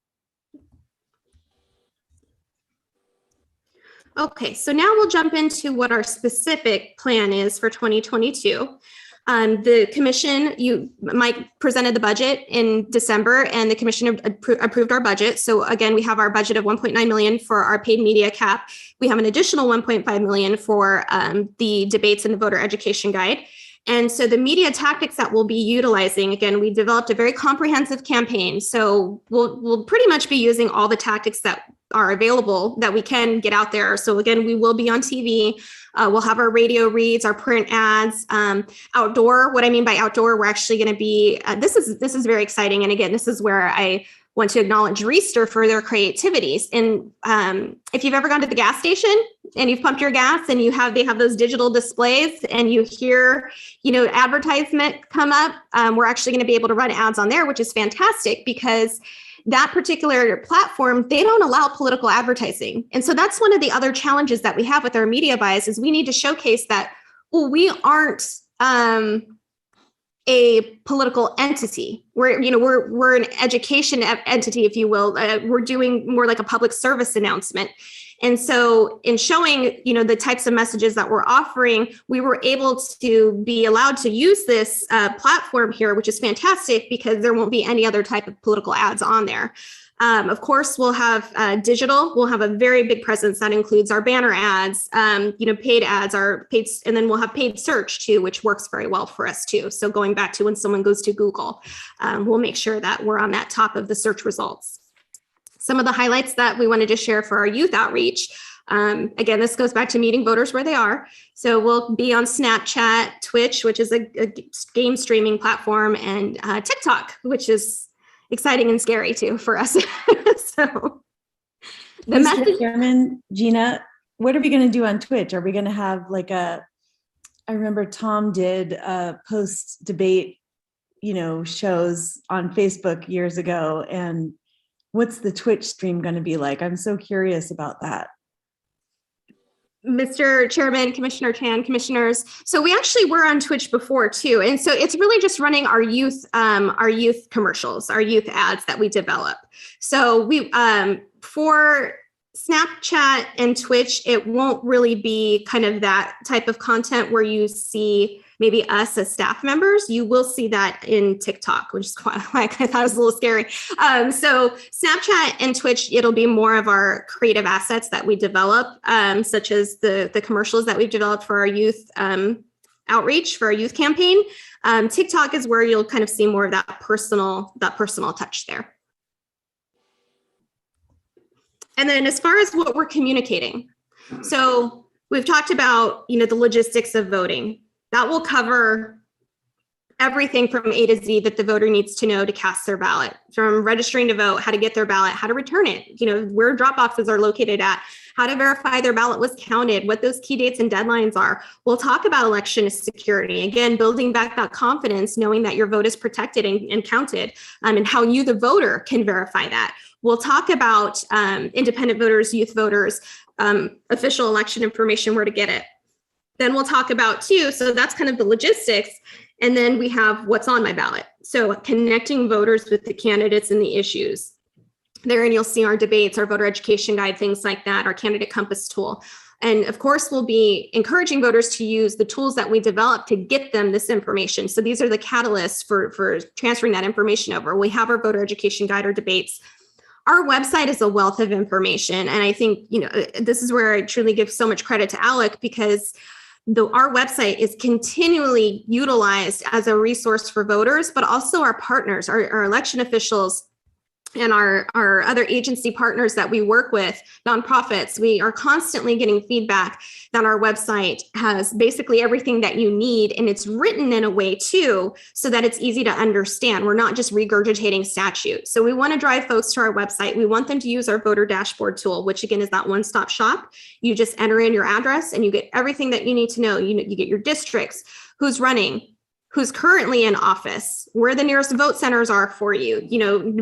Okay, so now we'll jump into what our specific plan is for 2022. The commission, Mike presented the budget in December, and the commission approved our budget. So again, we have our budget of 1.9 million for our paid media cap. We have an additional 1.5 million for the debates and the voter education guide. And so the media tactics that we'll be utilizing, again, we developed a very comprehensive campaign. So we'll pretty much be using all the tactics that are available that we can get out there. So again, we will be on TV. We'll have our radio reads, our print ads, outdoor. What I mean by outdoor, we're actually going to be, this is very exciting. And again, this is where I want to acknowledge Reister for their creativities. And if you've ever gone to the gas station and you've pumped your gas and they have those digital displays and you hear, advertisement come up, we're actually going to be able to run ads on there, which is fantastic because that particular platform, they don't allow political advertising. And so that's one of the other challenges that we have with our media buys is we need to showcase that, well, we aren't a political entity. We're an education entity, if you will. We're doing more like a public service announcement. And so in showing, the types of messages that we're offering, we were able to be allowed to use this platform here, which is fantastic because there won't be any other type of political ads on there. Of course, we'll have digital. We'll have a very big presence that includes our banner ads, paid ads, and then we'll have paid search too, which works very well for us too. So going back to when someone goes to Google, we'll make sure that we're on that top of the search results. Some of the highlights that we wanted to share for our youth outreach. Again, this goes back to meeting voters where they are. So we'll be on Snapchat, Twitch, which is a game streaming platform, and TikTok, which is exciting and scary too for us. So the message, Chairman, Gina, what are we going to do on Twitch? Are we going to have I remember Tom did post debate, shows on Facebook years ago, and what's the Twitch stream going to be like? I'm so curious about that. Mr. Chairman, Commissioner Chan, commissioners. So we actually were on Twitch before too. And so it's really just running our youth commercials, our youth ads that we develop. So we, for Snapchat and Twitch, it won't really be kind of that type of content where you see maybe us as staff members. You will see that in TikTok, which is quite, like, I thought it was a little scary. So Snapchat and Twitch, it'll be more of our creative assets that we develop, such as the commercials that we've developed for our youth outreach, for our youth campaign. TikTok is where you'll kind of see more of that personal touch there. And then as far as what we're communicating, so we've talked about, the logistics of voting. That will cover everything from A to Z that the voter needs to know to cast their ballot, from registering to vote, how to get their ballot, how to return it, where drop boxes are located at, how to verify their ballot was counted, what those key dates and deadlines are. We'll talk about election security, again, building back that confidence, knowing that your vote is protected and counted, and how you, the voter, can verify that. We'll talk about independent voters, youth voters, official election information, where to get it. Then we'll talk about too, so that's kind of the logistics. And then we have what's on my ballot. So connecting voters with the candidates and the issues. Therein you'll see our debates, our voter education guide, things like that, our candidate compass tool. And of course, we'll be encouraging voters to use the tools that we develop to get them this information. So these are the catalysts for transferring that information over. We have our voter education guide, our debates. Our website is a wealth of information. And I think, this is where I truly give so much credit to Alec, because our website is continually utilized as a resource for voters, but also our partners, our election officials, and our other agency partners that we work with, nonprofits. We are constantly getting feedback that our website has basically everything that you need, and it's written in a way too, so that it's easy to understand. We're not just regurgitating statute. So we want to drive folks to our website. We want them to use our voter dashboard tool, which again is that one-stop shop. You just enter in your address and you get everything that you need to know. You get your districts, who's running, who's currently in office, where the nearest vote centers are for you,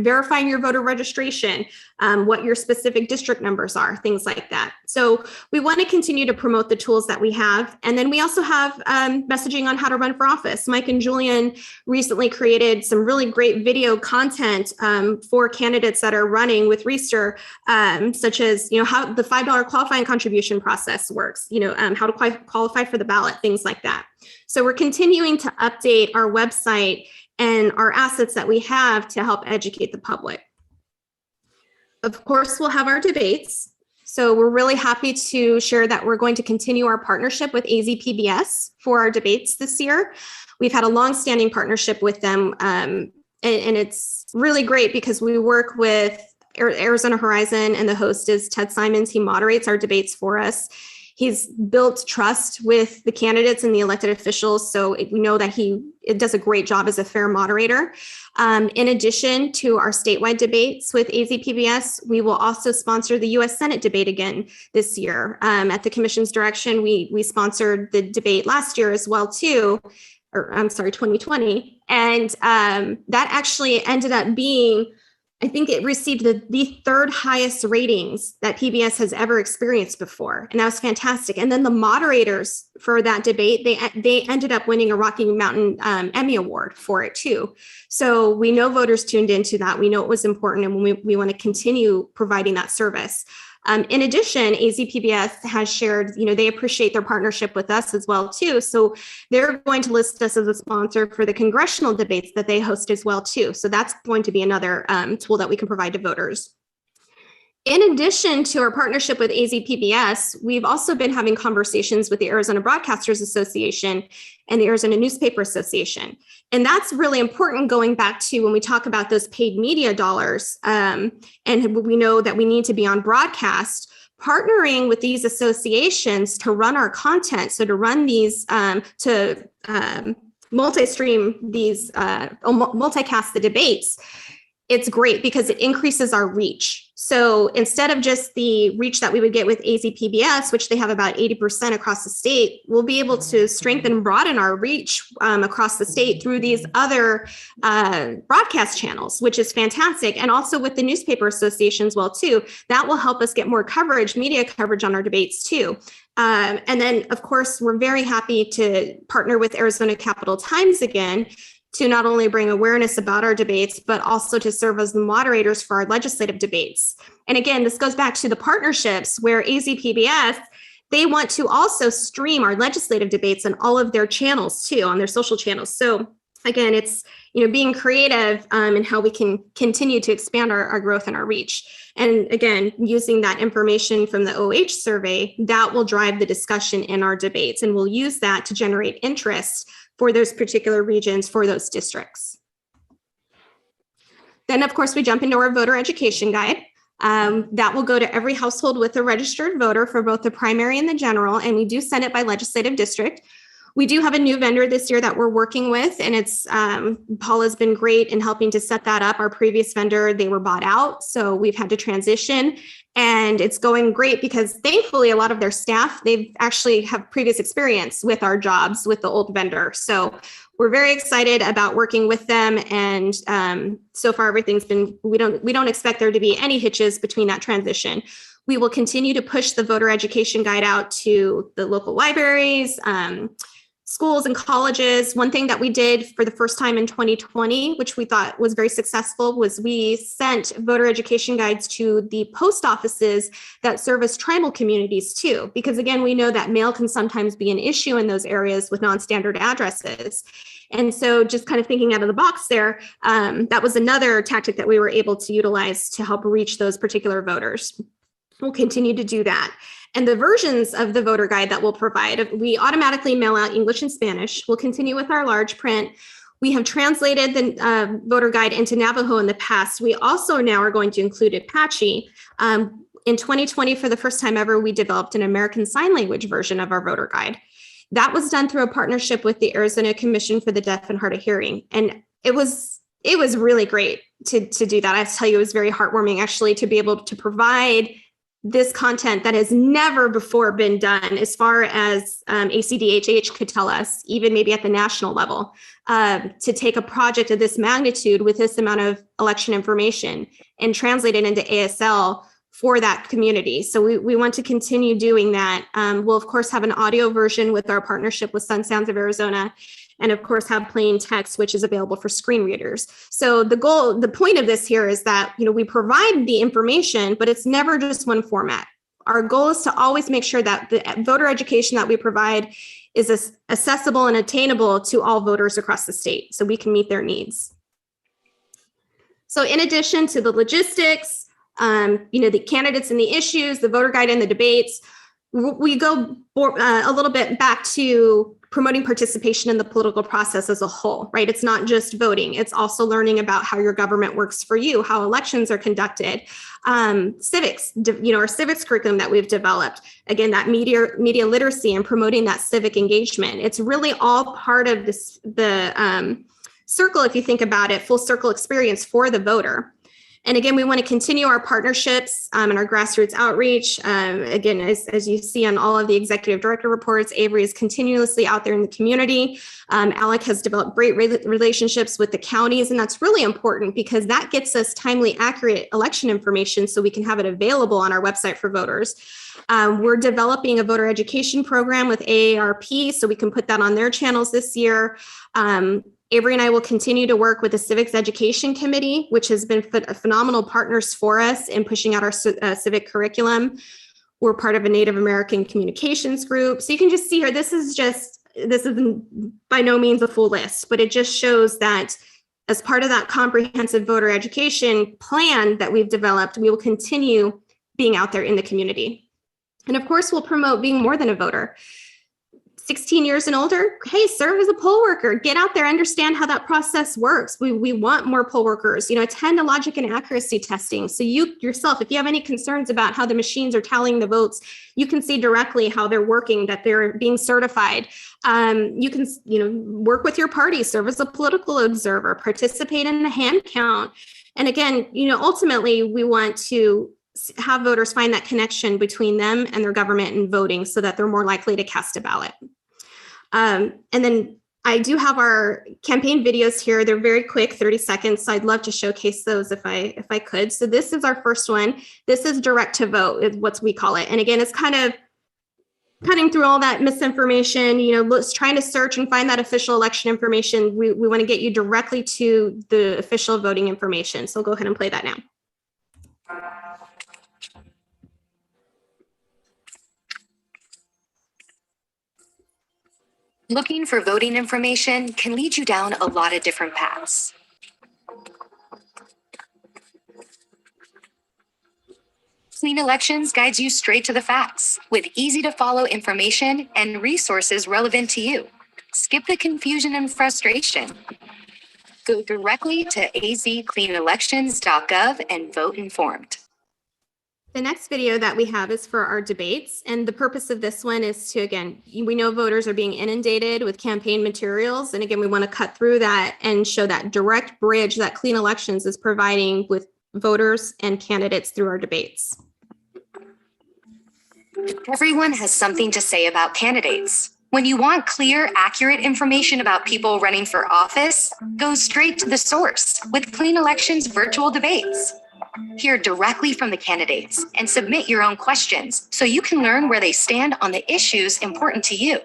verifying your voter registration, what your specific district numbers are, things like that. So we want to continue to promote the tools that we have. And then we also have messaging on how to run for office. Mike and Julian recently created some really great video content for candidates that are running with Reister, such as, how the $5 qualifying contribution process works, how to qualify for the ballot, things like that. So we're continuing to update our website and our assets that we have to help educate the public. Of course, we'll have our debates. So we're really happy to share that we're going to continue our partnership with AZPBS for our debates this year. We've had a long-standing partnership with them, and it's really great because we work with Arizona Horizon, and the host is Ted Simons. He moderates our debates for us. He's built trust with the candidates and the elected officials, so we know that he does a great job as a fair moderator. In addition to our statewide debates with AZPBS, we will also sponsor the U.S. Senate debate again this year. At the commission's direction, we sponsored the debate last year as well too, 2020. And that actually ended up being, I think it received the third highest ratings that PBS has ever experienced before. And that was fantastic. And then the moderators for that debate, they ended up winning a Rocky Mountain Emmy Award for it too. So we know voters tuned into that. We know it was important, and we want to continue providing that service. In addition, AZPBS has shared, they appreciate their partnership with us as well too. So they're going to list us as a sponsor for the congressional debates that they host as well too. So that's going to be another tool that we can provide to voters. In addition to our partnership with AZPBS, we've also been having conversations with the Arizona Broadcasters Association and the Arizona Newspaper Association. And that's really important going back to when we talk about those paid media dollars, and we know that we need to be on broadcast, partnering with these associations to run our content. So to run these, multi-stream these, multicast the debates, it's great because it increases our reach. So instead of just the reach that we would get with AZPBS, which they have about 80% across the state, we'll be able to strengthen and broaden our reach across the state through these other broadcast channels, which is fantastic. And also with the newspaper associations, well, too, that will help us get more coverage, media coverage on our debates, too. And then, of course, we're very happy to partner with Arizona Capital Times again to not only bring awareness about our debates, but also to serve as the moderators for our legislative debates. And again, this goes back to the partnerships where AZPBS, they want to also stream our legislative debates on all of their channels too, on their social channels. So again, it's being creative in how we can continue to expand our growth and our reach. And again, using that information from the OH survey, that will drive the discussion in our debates. And we'll use that to generate interest for those particular regions, for those districts. Then, of course, we jump into our voter education guide. That will go to every household with a registered voter for both the primary and the general, and we do send it by legislative district. We do have a new vendor this year that we're working with, and it's Paula's been great in helping to set that up. Our previous vendor, they were bought out, so we've had to transition, and it's going great because thankfully a lot of their staff, they've actually have previous experience with our jobs with the old vendor. So we're very excited about working with them, and so far everything's been, we don't expect there to be any hitches between that transition. We will continue to push the voter education guide out to the local libraries, schools and colleges. One thing that we did for the first time in 2020, which we thought was very successful, was we sent voter education guides to the post offices that service tribal communities too. Because again, we know that mail can sometimes be an issue in those areas with non-standard addresses. And so just kind of thinking out of the box there, that was another tactic that we were able to utilize to help reach those particular voters. We'll continue to do that. And the versions of the voter guide that we'll provide, we automatically mail out English and Spanish. We'll continue with our large print. We have translated the voter guide into Navajo in the past. We also now are going to include Apache. In 2020, for the first time ever, we developed an American Sign Language version of our voter guide. That was done through a partnership with the Arizona Commission for the Deaf and Hard of Hearing. And it was really great to do that. I have to tell you, it was very heartwarming actually to be able to provide this content that has never before been done as far as ACDHH could tell us, even maybe at the national level, to take a project of this magnitude with this amount of election information and translate it into ASL for that community. So we want to continue doing that. We'll of course have an audio version with our partnership with Sun Sounds of Arizona, and of course have plain text, which is available for screen readers. So the point of this here is that, we provide the information, but it's never just one format. Our goal is to always make sure that the voter education that we provide is accessible and attainable to all voters across the state, so we can meet their needs. So in addition to the logistics, the candidates and the issues, the voter guide and the debates, we go a little bit back to promoting participation in the political process as a whole, right? It's not just voting. It's also learning about how your government works for you, how elections are conducted, civics, our civics curriculum that we've developed. Again, that media literacy and promoting that civic engagement. It's really all part of the circle, if you think about it, full circle experience for the voter. And again, we want to continue our partnerships and our grassroots outreach. Again, as you see on all of the executive director reports, Avery is continuously out there in the community. Alec has developed great relationships with the counties, and that's really important because that gets us timely, accurate election information so we can have it available on our website for voters. We're developing a voter education program with AARP, so we can put that on their channels this year. Avery and I will continue to work with the Civics Education Committee, which has been phenomenal partners for us in pushing out our civic curriculum. We're part of a Native American communications group. So you can just see here, this is by no means a full list, but it just shows that as part of that comprehensive voter education plan that we've developed, we will continue being out there in the community. And of course, we'll promote being more than a voter. 16 years and older, hey, serve as a poll worker, get out there, understand how that process works. We want more poll workers, attend to logic and accuracy testing. So you yourself, if you have any concerns about how the machines are tallying the votes, you can see directly how they're working, that they're being certified. You can, work with your party, serve as a political observer, participate in the hand count. And again, ultimately, we want to have voters find that connection between them and their government and voting so that they're more likely to cast a ballot. And then I do have our campaign videos here. They're very quick, 30 seconds. So I'd love to showcase those if I could. So this is our first one. This is direct to vote is what we call it. And again, it's kind of cutting through all that misinformation, trying to search and find that official election information. We want to get you directly to the official voting information. So go ahead and play that now. Looking for voting information can lead you down a lot of different paths. Clean Elections guides you straight to the facts with easy to follow information and resources relevant to you. Skip the confusion and frustration. Go directly to azcleanelections.gov and vote informed. The next video that we have is for our debates. And the purpose of this one is to, again, we know voters are being inundated with campaign materials. And again, we want to cut through that and show that direct bridge that Clean Elections is providing with voters and candidates through our debates. Everyone has something to say about candidates. When you want clear, accurate information about people running for office, go straight to the source with Clean Elections virtual debates. Hear directly from the candidates and submit your own questions so you can learn where they stand on the issues important to you.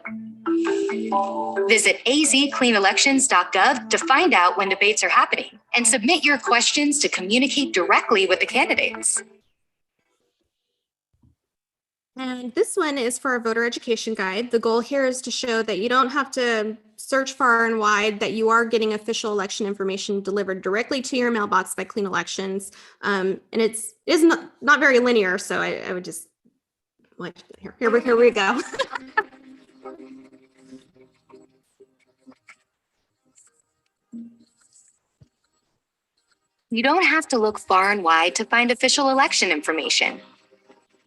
Visit azcleanelections.gov to find out when debates are happening and submit your questions to communicate directly with the candidates. And this one is for our voter education guide. The goal here is to show that you don't have to search far and wide, that you are getting official election information delivered directly to your mailbox by Clean Elections. And it is not very linear, so I would just like, here we go. You don't have to look far and wide to find official election information.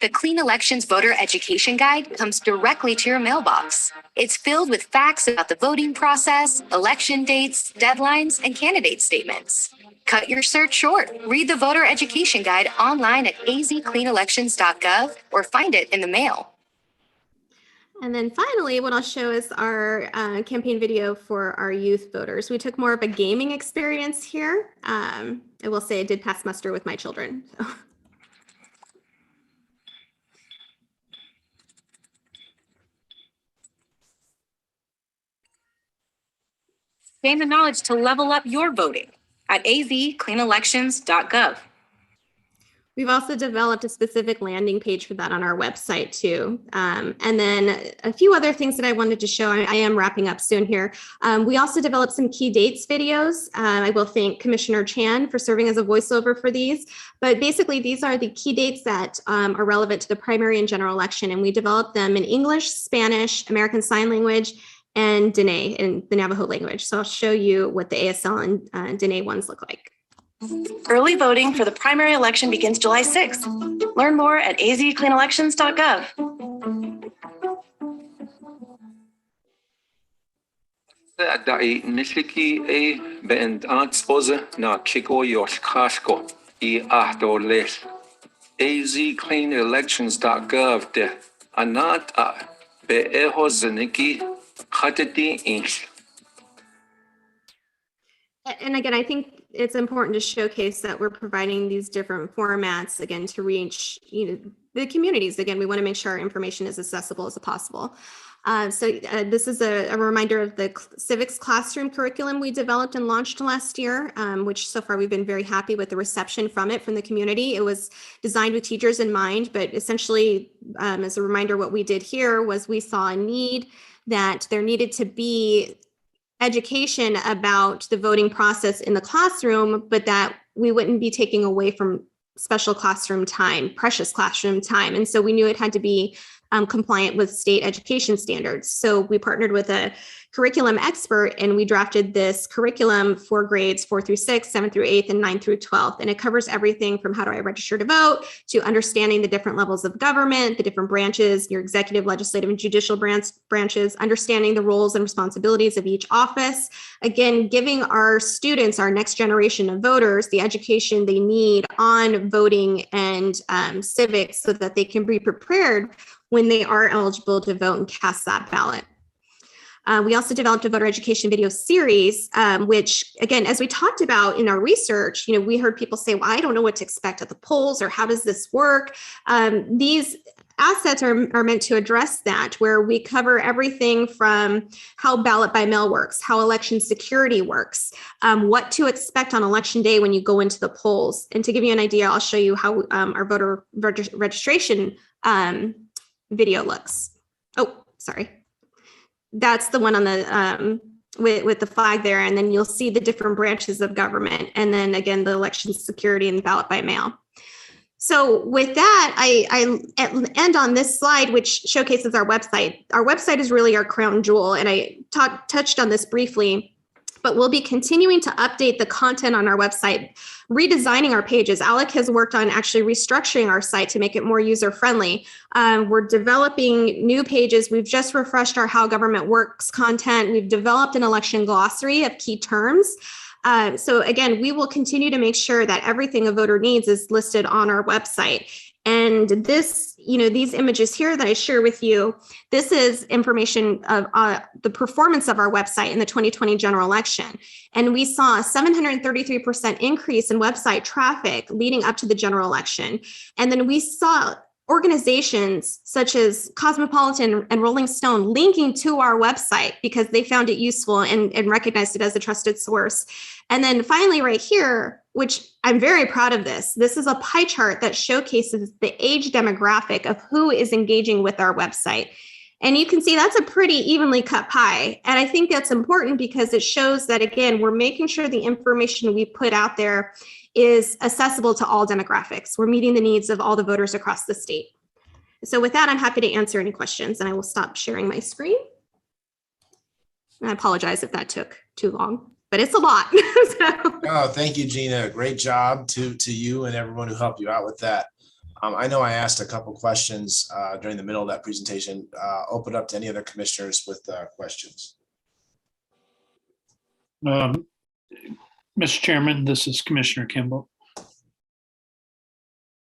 The Clean Elections Voter Education Guide comes directly to your mailbox. It's filled with facts about the voting process, election dates, deadlines, and candidate statements. Cut your search short. Read the Voter Education Guide online at azcleanelections.gov or find it in the mail. And then finally, what I'll show is our campaign video for our youth voters. We took more of a gaming experience here. I will say I did pass muster with my children. So. Gain the knowledge to level up your voting at azcleanelections.gov. We've also developed a specific landing page for that on our website too. And then a few other things that I wanted to show. I am wrapping up soon here. We also developed some key dates videos. I will thank Commissioner Chan for serving as a voiceover for these. But basically, these are the key dates that are relevant to the primary and general election. And we developed them in English, Spanish, American Sign Language, and Dene in the Navajo language. So I'll show you what the ASL and Dene ones look like. Early voting for the primary election begins July 6th. Learn more at azcleanelections.gov. Dai nishiki e bend ansposa na chiko yoshkashko e ahdoles. azcleanelections.gov de anata be ehozaniki khatati inch. And again, I think it's important to showcase that we're providing these different formats, again, to reach the communities. Again, we want to make sure our information is accessible as possible. This is a reminder of the civics classroom curriculum we developed and launched last year, which so far we've been very happy with the reception from it from the community. It was designed with teachers in mind, but essentially, as a reminder, what we did here was we saw a need that there needed to be education about the voting process in the classroom, but that we wouldn't be taking away from special classroom time, precious classroom time. And so we knew it had to be compliant with state education standards. So we partnered with a curriculum expert and we drafted this curriculum for grades 4 through 6, 7 through 8, and 9 through 12. And it covers everything from how do I register to vote to understanding the different levels of government, the different branches, your executive, legislative, and judicial branches, understanding the roles and responsibilities of each office. Again, giving our students, our next generation of voters, the education they need on voting and civics so that they can be prepared when they are eligible to vote and cast that ballot. We also developed a voter education video series, which, again, as we talked about in our research, we heard people say, well, I don't know what to expect at the polls, or how does this work? These assets are meant to address that, where we cover everything from how ballot by mail works, how election security works, what to expect on election day when you go into the polls. And to give you an idea, I'll show you how our voter registration video looks. Oh, sorry. That's the one on the with the flag there, and then you'll see the different branches of government, and then again the election security and ballot by mail. So with that, I end on this slide, which showcases our website. Our website is really our crown jewel, and I touched on this briefly, but we'll be continuing to update the content on our website, redesigning our pages. Alec has worked on actually restructuring our site to make it more user-friendly. We're developing new pages. We've just refreshed our How Government Works content. We've developed an election glossary of key terms. So again, we will continue to make sure that everything a voter needs is listed on our website. And this, these images here that I share with you, this is information of the performance of our website in the 2020 general election. And we saw a 733% increase in website traffic leading up to the general election. And then we saw organizations such as Cosmopolitan and Rolling Stone linking to our website because they found it useful and recognized it as a trusted source. And then finally right here, which I'm very proud of this is a pie chart that showcases the age demographic of who is engaging with our website. And you can see that's a pretty evenly cut pie. And I think that's important because it shows that, again, we're making sure the information we put out there is accessible to all demographics. We're meeting the needs of all the voters across the state. So with that, I'm happy to answer any questions, and I will stop sharing my screen. And I apologize if that took too long, but it's a lot. Oh, thank you, Gina. Great job to you and everyone who helped you out with that. I know I asked a couple questions during the middle of that presentation. Open up to any other commissioners with questions. Mr. Chairman, this is Commissioner Kimball.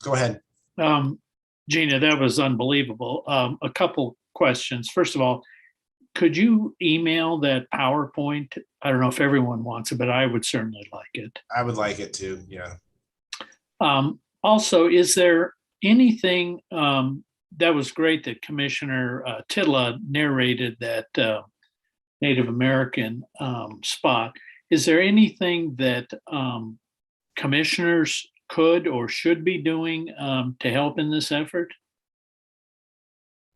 Go ahead. Gina, that was unbelievable. A couple questions. First of all, could you email that PowerPoint? I don't know if everyone wants it, but I would certainly like it. I would like it too, yeah. Also, is there anything that was great that Commissioner Titla narrated that Native American spot? Is there anything that commissioners could or should be doing to help in this effort?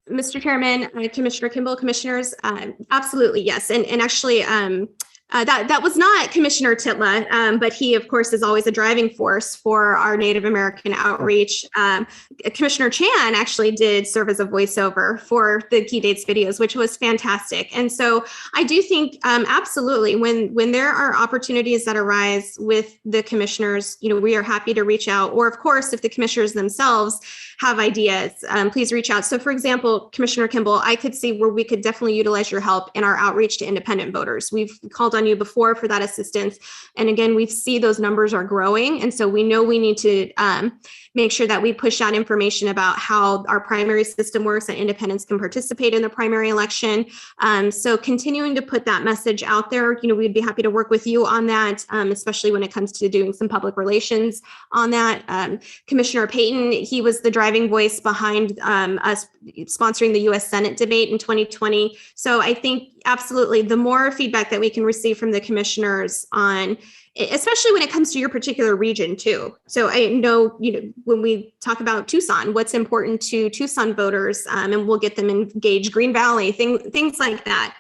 Mr. Chairman, Commissioner Kimball, commissioners, absolutely, yes. And actually, that was not Commissioner Titla, but he, of course, is always a driving force for our Native American outreach. Commissioner Chan actually did serve as a voiceover for the Key Dates videos, which was fantastic. And so I do think absolutely when there are opportunities that arise with the commissioners, we are happy to reach out. Or of course, if the commissioners themselves have ideas, please reach out. So for example, Commissioner Kimball, I could see where we could definitely utilize your help in our outreach to independent voters. We've called on you before for that assistance. And again, we see those numbers are growing. And so we know we need to make sure that we push out information about how our primary system works and independents can participate in the primary election. So continuing to put that message out there, we'd be happy to work with you on that, especially when it comes to doing some public relations on that. Commissioner Payton, he was the driving voice behind us sponsoring the U.S. Senate debate in 2020. So I think absolutely the more feedback that we can receive from the commissioners on, especially when it comes to your particular region too. So I know, when we talk about Tucson, what's important to Tucson voters, and we'll get them engaged, Green Valley, things like that.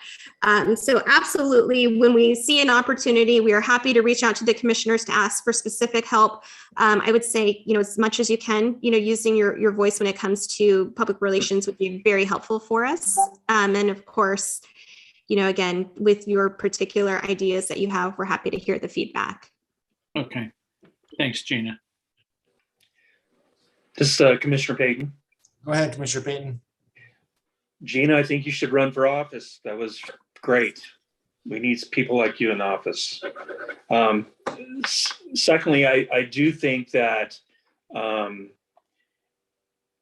So absolutely, when we see an opportunity, we are happy to reach out to the commissioners to ask for specific help. I would say, as much as you can, using your voice when it comes to public relations would be very helpful for us. And of course, again, with your particular ideas that you have, we're happy to hear the feedback. Okay. Thanks, Gina. This is Commissioner Payton. Go ahead, Commissioner Payton. Gina, I think you should run for office. That was great. We need people like you in office. Secondly, I do think that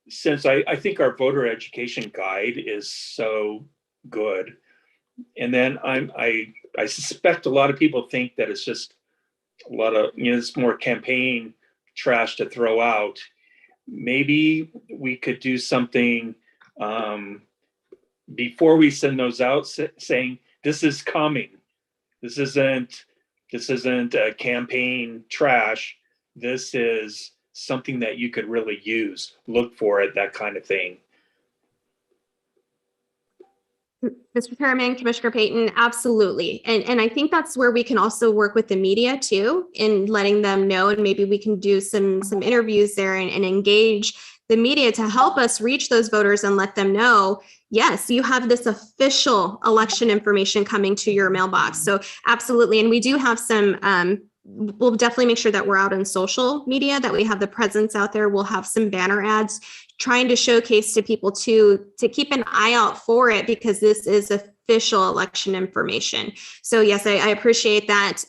since I think our voter education guide is so good, and then I suspect a lot of people think that it's just a lot of, it's more campaign trash to throw out. Maybe we could do something before we send those out, saying this is coming. This isn't campaign trash. This is something that you could really use. Look for it, that kind of thing. Mr. Chairman, Commissioner Payton, absolutely. And I think that's where we can also work with the media too, in letting them know, and maybe we can do some interviews there and engage the media to help us reach those voters and let them know, yes, you have this official election information coming to your mailbox. So absolutely. And we do have some, we'll definitely make sure that we're out on social media, that we have the presence out there. We'll have some banner ads trying to showcase to people to keep an eye out for it, because this is official election information. So yes, I appreciate that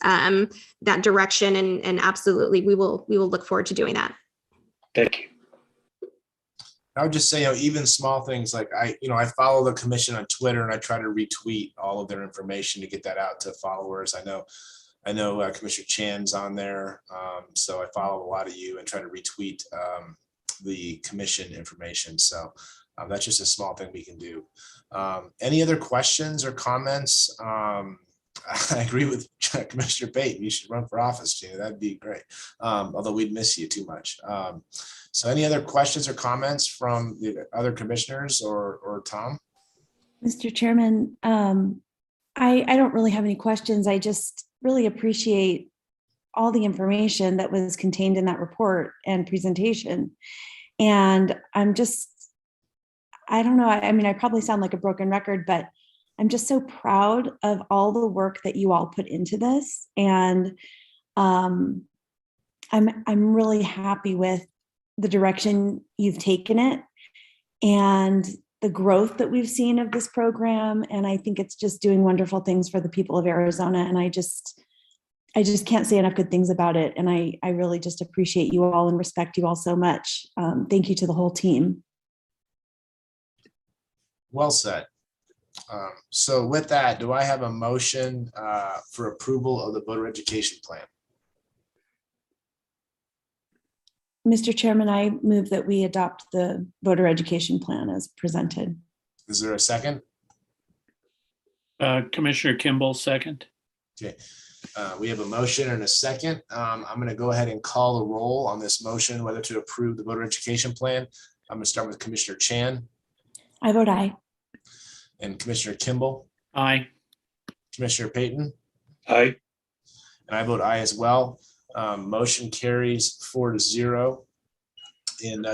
that direction, and absolutely we will look forward to doing that. Thank you. I would just say, even small things like I follow the commission on Twitter, and I try to retweet all of their information to get that out to followers. I know Commissioner Chan's on there, so I follow a lot of you and try to retweet the commission information. So that's just a small thing we can do. Any other questions or comments? I agree with Commissioner Payton. You should run for office, Gina. That'd be great. Although we'd miss you too much. So any other questions or comments from the other commissioners or Tom? Mr. Chairman, I don't really have any questions. I just really appreciate all the information that was contained in that report and presentation. And I don't know, I probably sound like a broken record, but I'm just so proud of all the work that you all put into this. And I'm really happy with the direction you've taken it and the growth that we've seen of this program. And I think it's just doing wonderful things for the people of Arizona. And I just can't say enough good things about it. And I really just appreciate you all and respect you all so much. Thank you to the whole team. Well said. So with that, do I have a motion for approval of the voter education plan? Mr. Chairman, I move that we adopt the voter education plan as presented. Is there a second? Commissioner Kimball, second. Okay. We have a motion and a second. I'm going to go ahead and call the roll on this motion, whether to approve the voter education plan. I'm going to start with Commissioner Chan. I vote aye. And Commissioner Kimball. Aye. Commissioner Payton. Aye. And I vote aye as well. Motion carries 4-0. And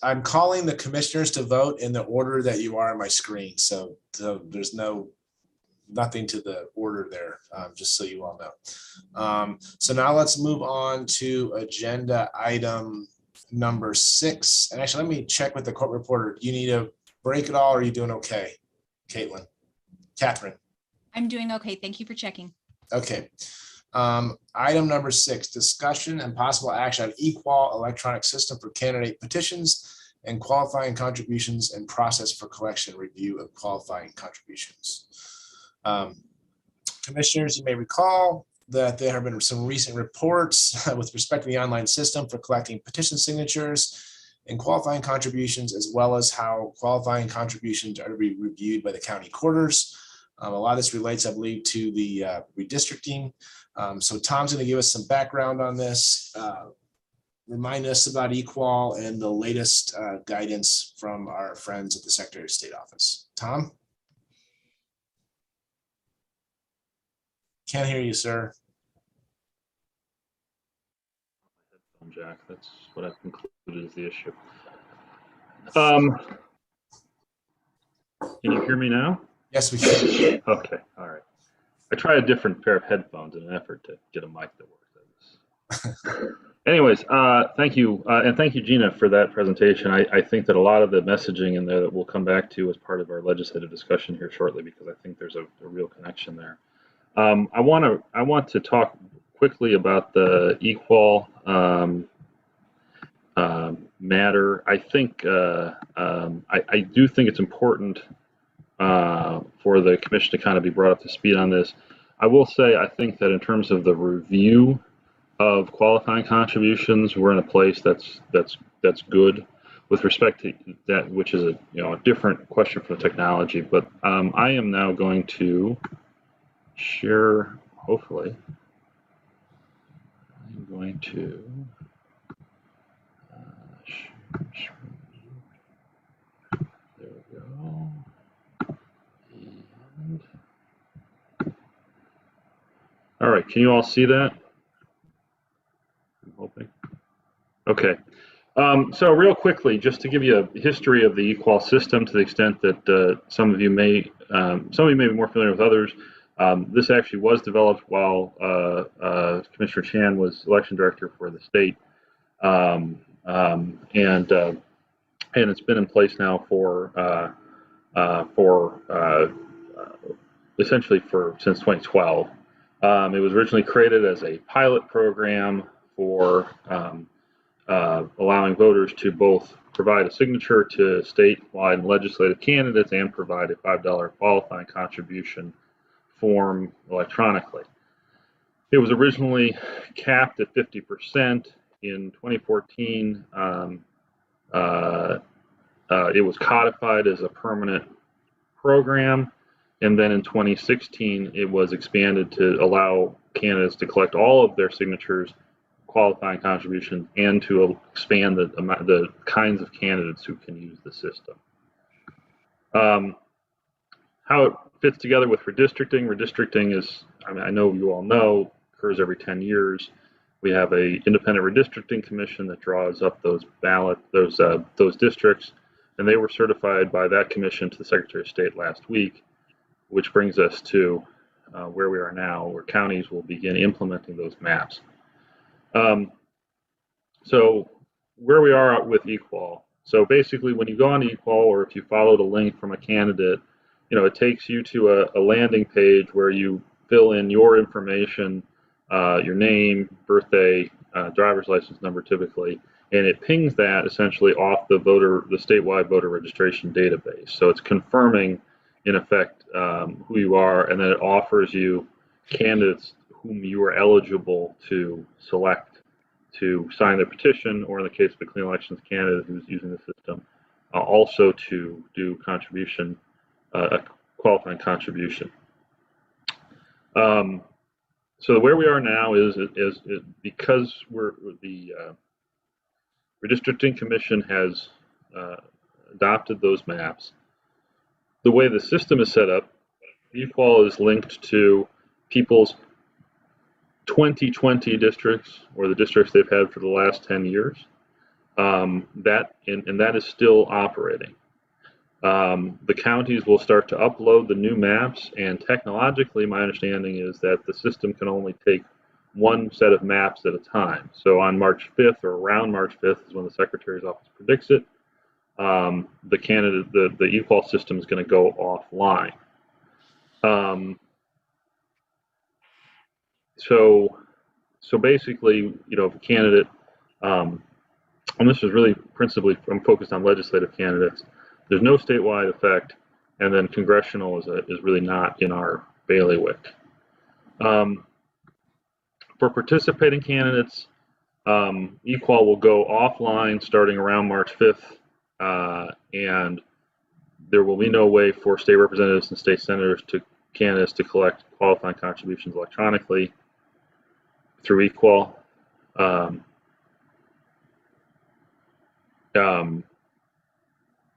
I'm calling the commissioners to vote in the order that you are on my screen. So there's nothing to the order there, just so you all know. So now let's move on to agenda item number 6. And actually, let me check with the court reporter. Do you need to break it all, or are you doing okay, Catherine? I'm doing okay. Thank you for checking. Okay. Item number 6, discussion and possible action on equal electronic system for candidate petitions and qualifying contributions and process for collection review of qualifying contributions. Commissioners, you may recall that there have been some recent reports with respect to the online system for collecting petition signatures and qualifying contributions, as well as how qualifying contributions are to be reviewed by the county quarters. A lot of this relates, I believe, to the redistricting. So Tom's going to give us some background on this, remind us about equal and the latest guidance from our friends at the Secretary of State office. Tom? Can't hear you, sir. Jack, that's what I've concluded is the issue. Can you hear me now? Yes, we can. Okay, all right. I tried a different pair of headphones in an effort to get a mic that works. Anyways, thank you, and thank you, Gina, for that presentation. I think that a lot of the messaging in there that we'll come back to as part of our legislative discussion here shortly, because I think there's a real connection there. I want to talk quickly about the equal matter. I think I do think it's important for the commission to kind of be brought up to speed on this. I will say I think that in terms of the review of qualifying contributions, we're in a place that's good with respect to that, which is a different question from the technology. But I am now going to share. Hopefully, I'm going to. There we go. And, all right, can you all see that? I'm hoping. Okay. So real quickly, just to give you a history of the equal system, to the extent that some of you may be more familiar with others. This actually was developed while Commissioner Chan was election director for the state, and it's been in place now for essentially since 2012. It was originally created as a pilot program for allowing voters to both provide a signature to statewide and legislative candidates and provide a $5 qualifying contribution form electronically. It was originally capped at 50%. In 2014, it was codified as a permanent program. And then in 2016, it was expanded to allow candidates to collect all of their signatures, qualifying contributions, and to expand the kinds of candidates who can use the system. How it fits together with redistricting. Redistricting is, I know you all know, occurs every 10 years. We have a independent redistricting commission that draws up those those districts, and they were certified by that commission to the Secretary of State last week, which brings us to where we are now, where counties will begin implementing those maps. So where we are with Equal. So basically, when you go on Equal, or if you followed a link from a candidate, it takes you to a landing page where you fill in your information, your name, birthday, driver's license number typically, and it pings that essentially off the statewide voter registration database. So it's confirming, in effect, who you are, and then it offers you candidates whom you are eligible to select to sign their petition, or in the case of a clean elections candidate who's using the system, also to do a qualifying contribution. So where we are now is because the redistricting commission has adopted those maps. The way the system is set up, Equal is linked to people's 2020 districts, or the districts they've had for the last 10 years. That is still operating. The counties will start to upload the new maps, and technologically, my understanding is that the system can only take one set of maps at a time. So on March 5th, or around March 5th, is when the Secretary's office predicts it. The Equal system is going to go offline. So basically, if a candidate, and this is really principally, I'm focused on legislative candidates. There's no statewide effect, and then congressional is really not in our bailiwick. For participating candidates, Equal will go offline starting around March 5th, and there will be no way for state representatives and state senators candidates to collect qualifying contributions electronically through Equal.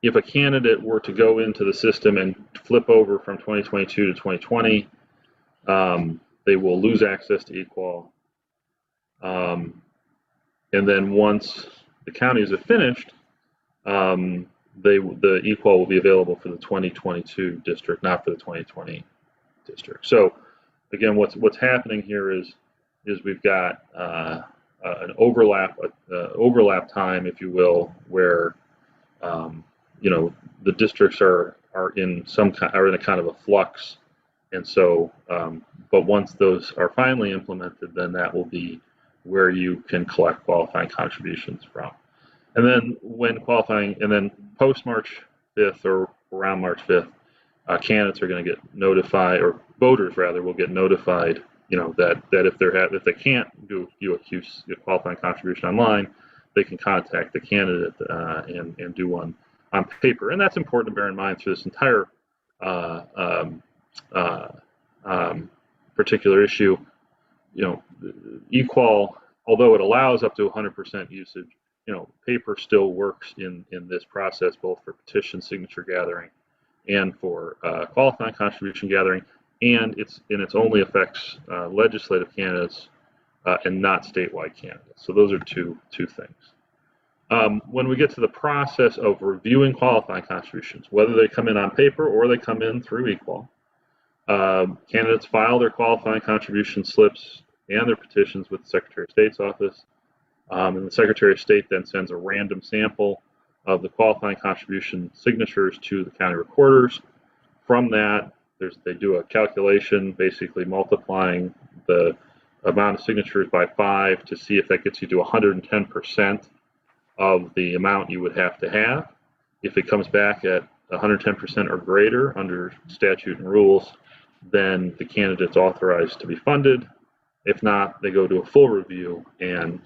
If a candidate were to go into the system and flip over from 2022 to 2020, they will lose access to equal. And then once the counties are finished, the equal will be available for the 2022 district, not for the 2020 district. So again, what's happening here is we've got an overlap time, if you will, where the districts are in a kind of a flux, and so but once those are finally implemented, then that will be where you can collect qualifying contributions from. And then post March 5th or around March 5th, candidates are going to get notified, or voters rather will get notified, that if they can't do a qualifying contribution online, they can contact the candidate and do one on paper. And that's important to bear in mind through this entire particular issue. Equal, although it allows up to 100% usage, paper still works in this process, both for petition signature gathering and for qualifying contribution gathering, and it only affects legislative candidates and not statewide candidates. So those are two things. When we get to the process of reviewing qualifying contributions, whether they come in on paper or they come in through equal, candidates file their qualifying contribution slips and their petitions with the Secretary of State's office. And the Secretary of State then sends a random sample of the qualifying contribution signatures to the county recorders. From that, they do a calculation, basically multiplying the amount of signatures by 5 to see if that gets you to 110% of the amount you would have to have. If it comes back at 110% or greater under statute and rules, then the candidate's authorized to be funded. If not, they go to a full review and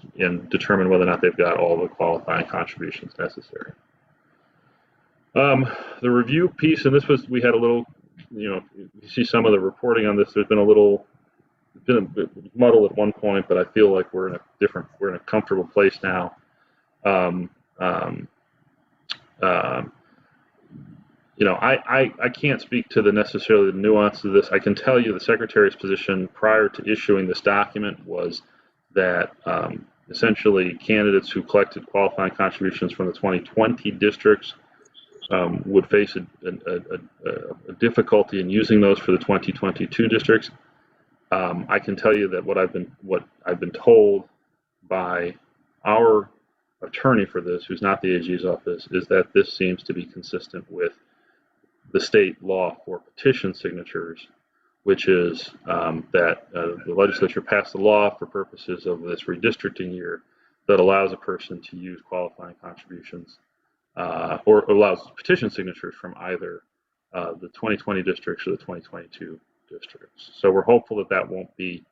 determine whether or not they've got all the qualifying contributions necessary. The review piece, and we had a little, you see some of the reporting on this. There's been a bit muddle at one point, but I feel like we're in a comfortable place now. I can't speak to necessarily the nuance of this. I can tell you the Secretary's position prior to issuing this document was that essentially candidates who collected qualifying contributions from the 2020 districts would face a difficulty in using those for the 2022 districts. I can tell you that what I've been told by our attorney for this, who's not the AG's office, is that this seems to be consistent with the state law for petition signatures, which is that the legislature passed a law for purposes of this redistricting year that allows a person to use qualifying contributions or allows petition signatures from either the 2020 districts or the 2022 districts. So we're hopeful that won't be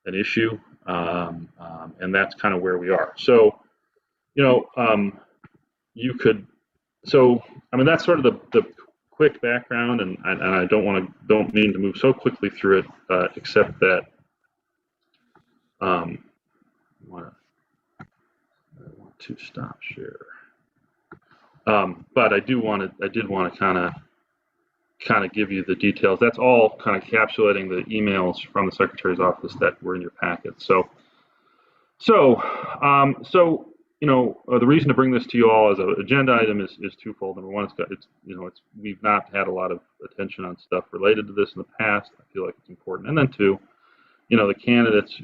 an issue, and that's kind of where we are. So, that's sort of the quick background, and I don't mean to move so quickly through it, except that I want to stop share. But I did want to kind of give you the details. That's all kind of encapsulating the emails from the Secretary's office that were in your packet. So the reason to bring this to you all as an agenda item is twofold. Number one, we've not had a lot of attention on stuff related to this in the past. I feel like it's important. And then two, the candidates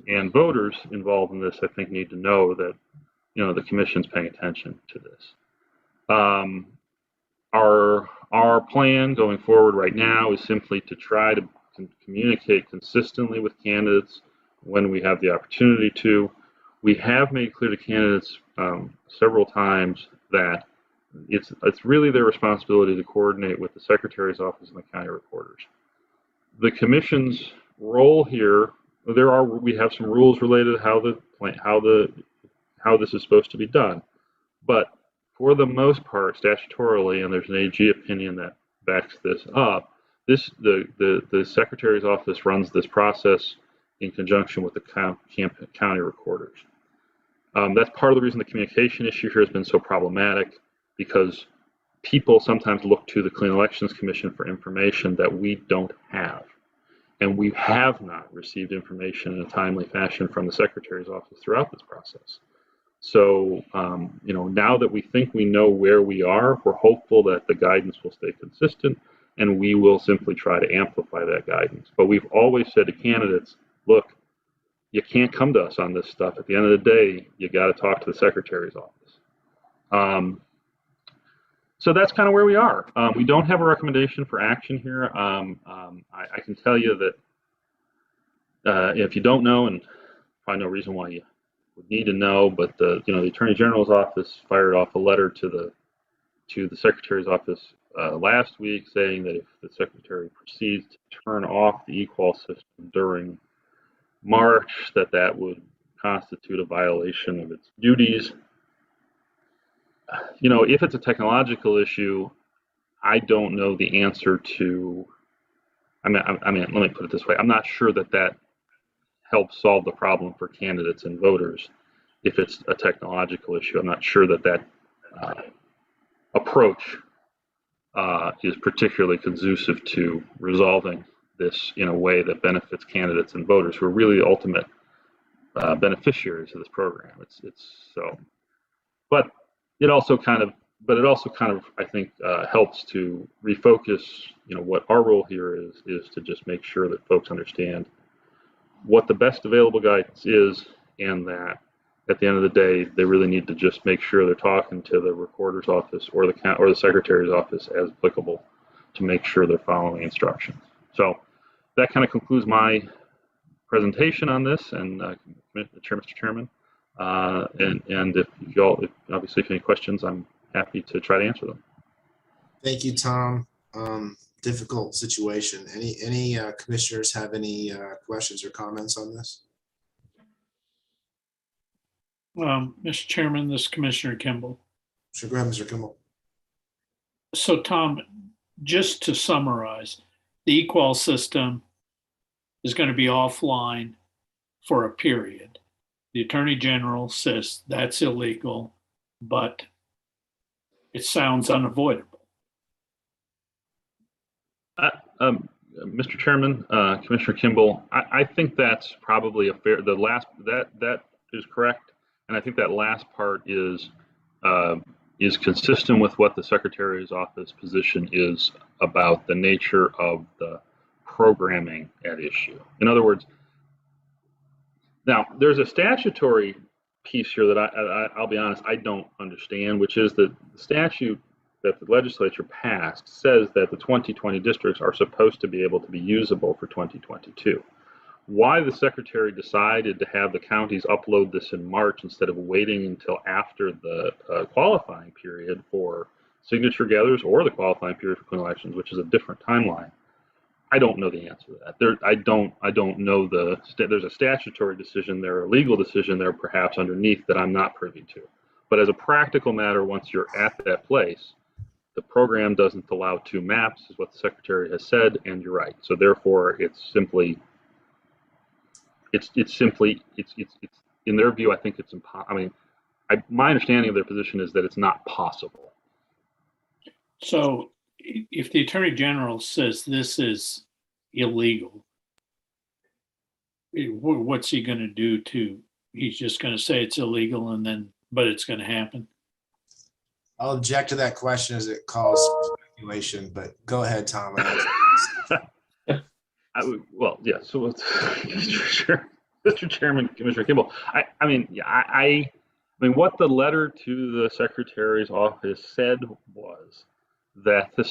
and voters involved in this, I think, need to know that, the commission's paying attention to this. Our plan going forward right now is simply to try to communicate consistently with candidates when we have the opportunity to. We have made clear to candidates several times that it's really their responsibility to coordinate with the Secretary's office and the county recorders. The commission's role here, we have some rules related to how this is supposed to be done, but for the most part, statutorily, and there's an AG opinion that backs this up, the Secretary's office runs this process in conjunction with the county recorders. That's part of the reason the communication issue here has been so problematic, because people sometimes look to the Clean Elections Commission for information that we don't have. And we have not received information in a timely fashion from the Secretary's office throughout this process. So, now that we think we know where we are, we're hopeful that the guidance will stay consistent, and we will simply try to amplify that guidance. But we've always said to candidates, look, you can't come to us on this stuff. At the end of the day, you got to talk to the Secretary's office. So that's kind of where we are. We don't have a recommendation for action here. I can tell you that if you don't know, and probably no reason why you would need to know, but the Attorney General's office fired off a letter to the Secretary's office last week saying that if the Secretary proceeds to turn off the e-qual system during March, that would constitute a violation of its duties. If it's a technological issue, I don't know the answer to. I mean, let me put it this way: I'm not sure that helps solve the problem for candidates and voters. If it's a technological issue, I'm not sure that approach is particularly conducive to resolving this in a way that benefits candidates and voters who are really the ultimate beneficiaries of this program. It's so, but it also kind of, I think, helps to refocus, what our role here is to just make sure that folks understand what the best available guidance is, and that at the end of the day, they really need to just make sure they're talking to the recorder's office or the secretary's office as applicable to make sure they're following instructions. So that kind of concludes my presentation on this, and Mr. Chairman. And if y'all, obviously, if any questions, I'm happy to try to answer them. Thank you, Tom. Difficult situation. Any commissioners have any questions or comments on this? Mr. Chairman, this is Commissioner Kimball. Sure, go ahead, Mr. Kimball. So, Tom, just to summarize, the e-qual system is going to be offline for a period. The Attorney General says that's illegal, but it sounds unavoidable. Mr. Chairman, Commissioner Kimball, I think that's probably a fair. That is correct, and I think that last part is consistent with what the Secretary's office position is about the nature of the programming at issue. In other words, now there's a statutory piece here that I'll be honest, I don't understand, which is that the statute that the legislature passed says that the 2020 districts are supposed to be able to be usable for 2022. Why the Secretary decided to have the counties upload this in March instead of waiting until after the qualifying period for signature gatherers or the qualifying period for clean elections, which is a different timeline, I don't know the answer to that. I don't know there's a statutory decision there, a legal decision there perhaps underneath that I'm not privy to. But as a practical matter, once you're at that place, the program doesn't allow two maps, is what the Secretary has said, and you're right. So therefore, it's in their view, I think it's impossible. I mean, my understanding of their position is that it's not possible. So if the Attorney General says this is illegal, what's he going to do he's just going to say it's illegal but it's going to happen? I'll object to that question as it calls speculation, but go ahead, Tom. Well, yeah. So, sure, Mr. Chairman, Commissioner Kimball. I mean, what the letter to the Secretary's office said was that the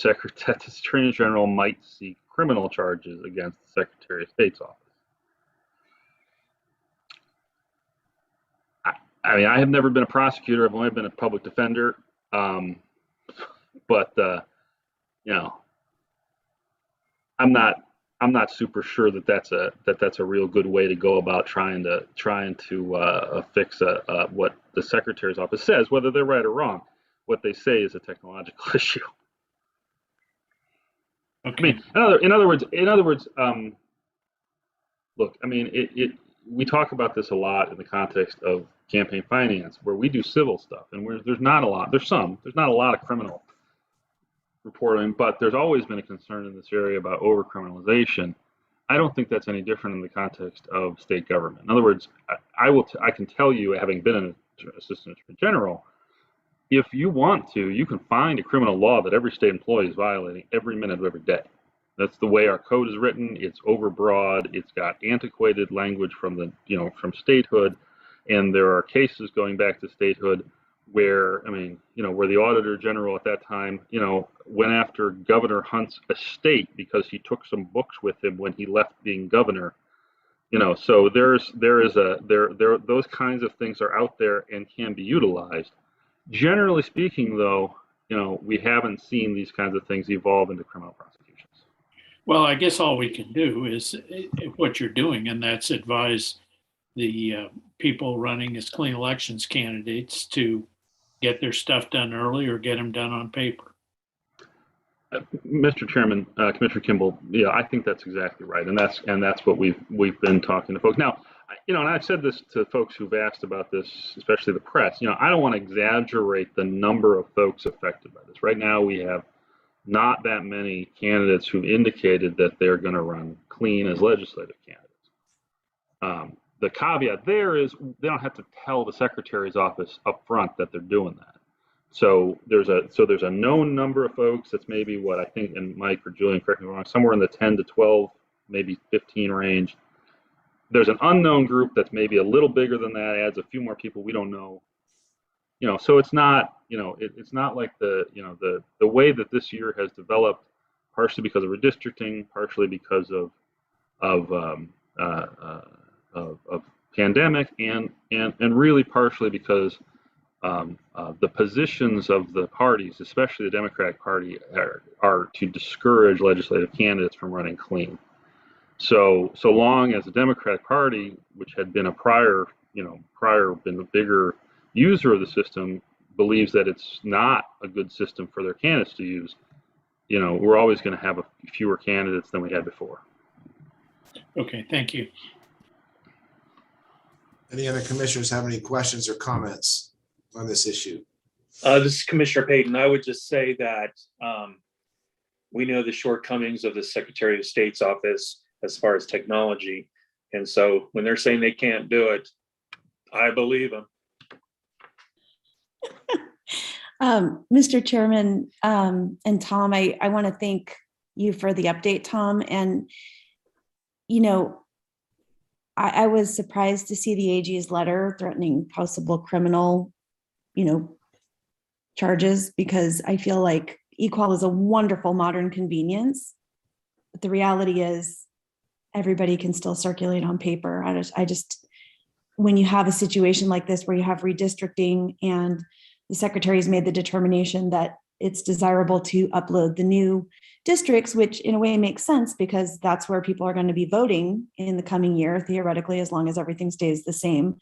Attorney General might seek criminal charges against the Secretary of State's office. I mean, I have never been a prosecutor. I've only been a public defender. But I'm not super sure that's a real good way to go about trying to fix what the Secretary's office says, whether they're right or wrong. What they say is a technological issue. Okay. I mean, in other words, look, I mean, we talk about this a lot in the context of campaign finance, where we do civil stuff, and where there's not a lot of criminal reporting, but there's always been a concern in this area about over criminalization. I don't think that's any different in the context of state government. In other words, I can tell you, having been an assistant attorney general, if you want to, you can find a criminal law that every state employee is violating every minute of every day. That's the way our code is written. It's overbroad. It's got antiquated language from from statehood, and there are cases going back to statehood where, where the auditor general at that time, went after Governor Hunt's estate because he took some books with him when he left being governor. So those kinds of things are out there and can be utilized. Generally speaking, though, we haven't seen these kinds of things evolve into criminal prosecutions. Well, I guess all we can do is what you're doing, and that's advise the people running as clean elections candidates to get their stuff done early or get them done on paper. Mr. Chairman, Commissioner Kimball, yeah, I think that's exactly right, and that's what we've been talking to folks. Now, and I've said this to folks who've asked about this, especially the press. I don't want to exaggerate the number of folks affected by this. Right now, we have not that many candidates who've indicated that they're going to run clean as legislative candidates. The caveat there is they don't have to tell the secretary's office up front that they're doing that. So there's a known number of folks. That's maybe what I think, and Mike or Julian, correct me if I'm wrong, somewhere in the 10 to 12, maybe 15 range. There's an unknown group that's maybe a little bigger than that, adds a few more people we don't know. So it's not, it's not like the way that this year has developed, partially because of redistricting, partially because of pandemic, and really partially because the positions of the parties, especially the Democratic Party, are to discourage legislative candidates from running clean. So long as the Democratic Party, which had been been a bigger user of the system, believes that it's not a good system for their candidates to use, we're always going to have fewer candidates than we had before. Okay, thank you. Any other commissioners have any questions or comments on this issue? This is Commissioner Payton. I would just say that we know the shortcomings of the Secretary of State's office as far as technology. And so when they're saying they can't do it, I believe them. Mr. Chairman and Tom, I want to thank you for the update, Tom. And, I was surprised to see the AG's letter threatening possible criminal, charges, because I feel like eQual is a wonderful modern convenience. But the reality is everybody can still circulate on paper. I just, when you have a situation like this where you have redistricting and the secretary's made the determination that it's desirable to upload the new districts, which in a way makes sense because that's where people are going to be voting in the coming year, theoretically, as long as everything stays the same.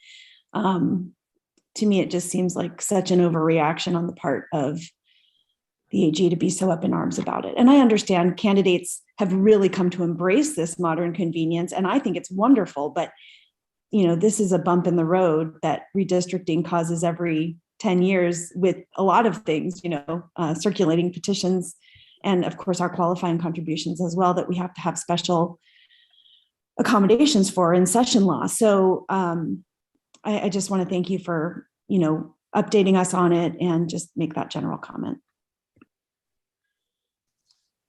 To me, it just seems like such an overreaction on the part of the AG to be so up in arms about it. And I understand candidates have really come to embrace this modern convenience, and I think it's wonderful, but this is a bump in the road that redistricting causes every 10 years with a lot of things, circulating petitions, and of course our qualifying contributions as well, that we have to have special accommodations for in session law. So I just want to thank you for, updating us on it and just make that general comment.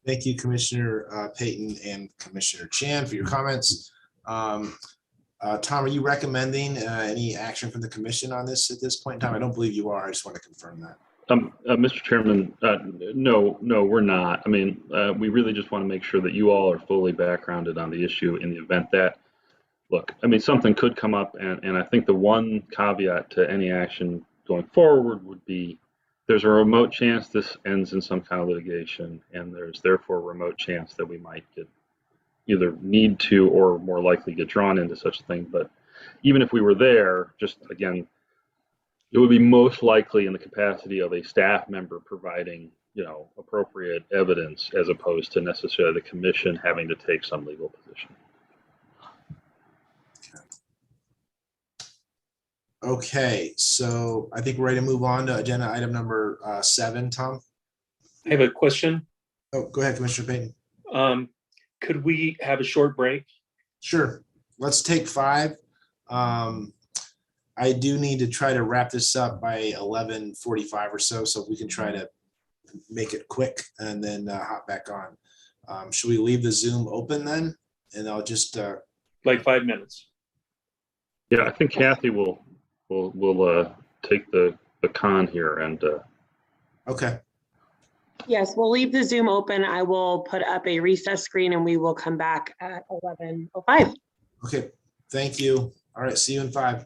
Thank you, Commissioner Payton and Commissioner Chan, for your comments. Tom, are you recommending any action from the commission on this at this point in time? I don't believe you are. I just want to confirm that. Mr. Chairman, no, we're not. We really just want to make sure that you all are fully backgrounded on the issue in the event that, look, something could come up, and I think the one caveat to any action going forward would be there's a remote chance this ends in some kind of litigation, and there's therefore a remote chance that we might get either need to or more likely get drawn into such a thing. But even if we were there, just again, it would be most likely in the capacity of a staff member providing, appropriate evidence, as opposed to necessarily the commission having to take some legal position. Okay, so I think we're ready to move on to agenda item number 7, Tom. I have a question. Oh, go ahead, Commissioner Payton. Could we have a short break? Sure. Let's take 5. I do need to try to wrap this up by 11:45 or so, so we can try to make it quick and then hop back on. Should we leave the Zoom open then? And I'll just Like 5 minutes. Yeah, I think Kathy will take the baton here and okay. Yes, we'll leave the Zoom open. I will put up a recess screen and we will come back at 11:05. Okay. Thank you. All right. See you in 5.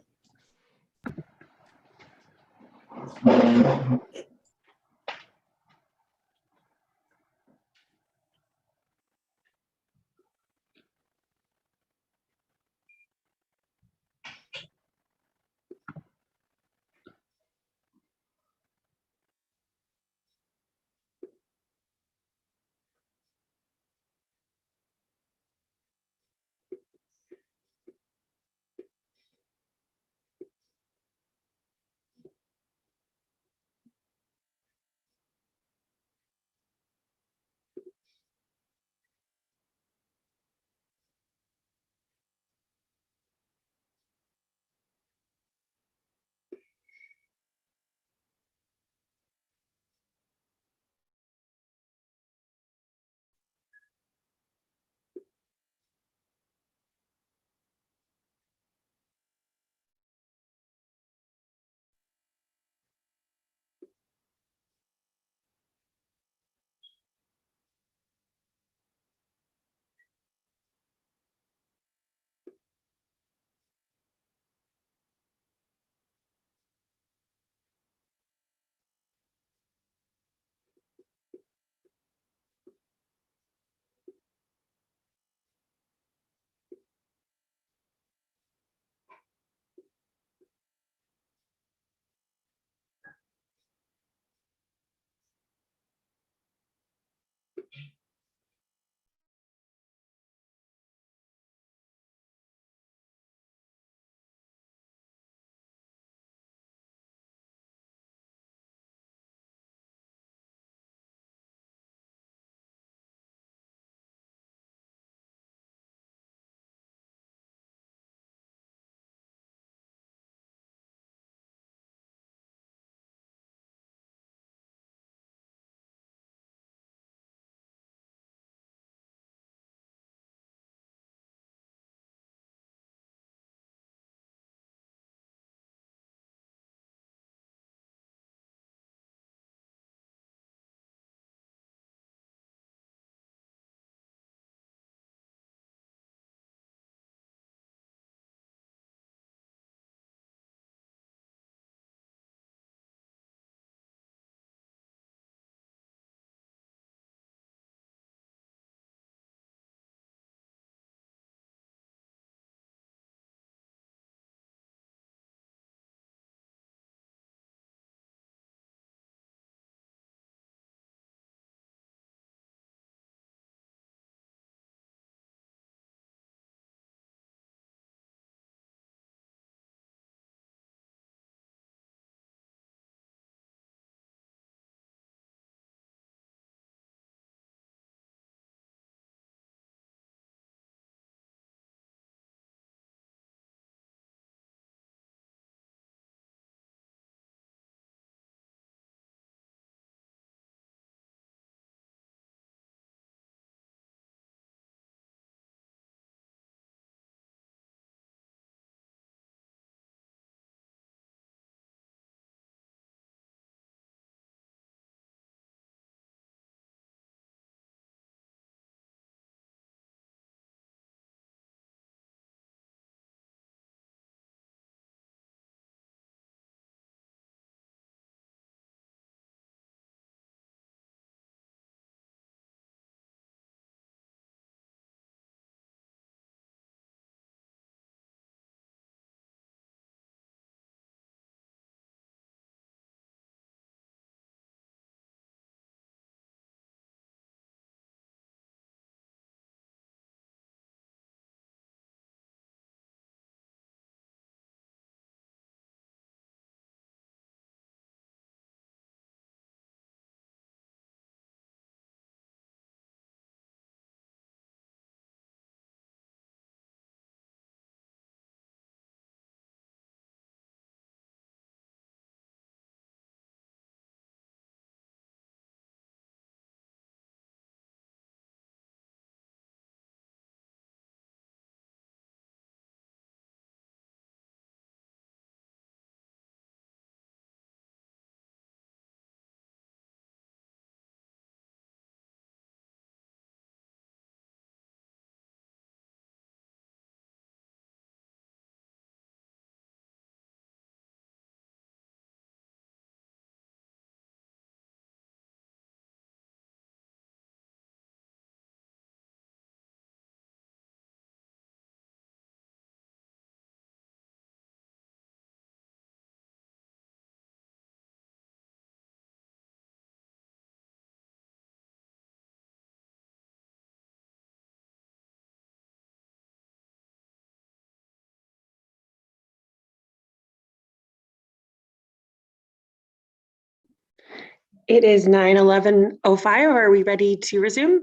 It is 9:11:05. Are we ready to resume?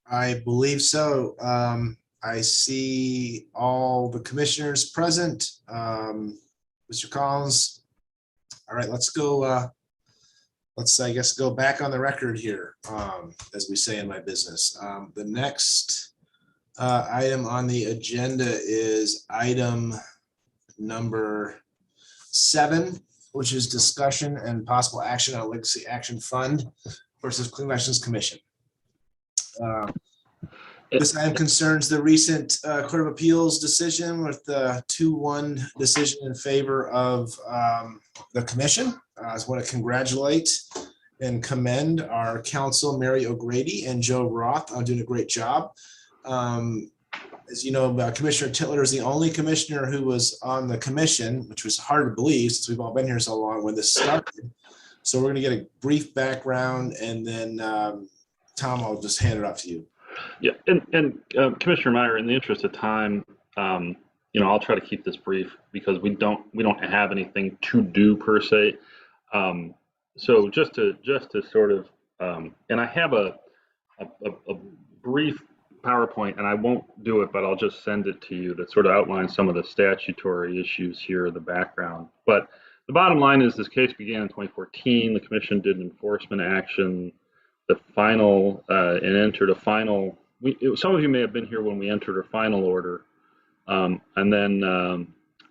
I believe so. I see all the commissioners present. Mr. Collins. All right, let's go. Let's, I guess, go back on the record here, as we say in my business. The next item on the agenda is item number 7, which is discussion and possible action on Legacy Action Fund versus Clean Elections Commission. This item concerns the recent Court of Appeals decision with the 2-1 decision in favor of the commission. I just want to congratulate and commend our counsel, Mary O'Grady and Joe Roth, on doing a great job. As you know, Commissioner Titler is the only commissioner who was on the commission, which was hard to believe since we've all been here so long when this started. So we're going to get a brief background, and then Tom, I'll just hand it off to you. Yeah, and Commissioner Meyer, in the interest of time, I'll try to keep this brief because we don't have anything to do per se. So just to sort of, and I have a brief PowerPoint, and I won't do it, but I'll just send it to you that sort of outlines some of the statutory issues here in the background. But the bottom line is this case began in 2014. The commission did an enforcement action. The final and entered a final. Some of you may have been here when we entered a final order, and then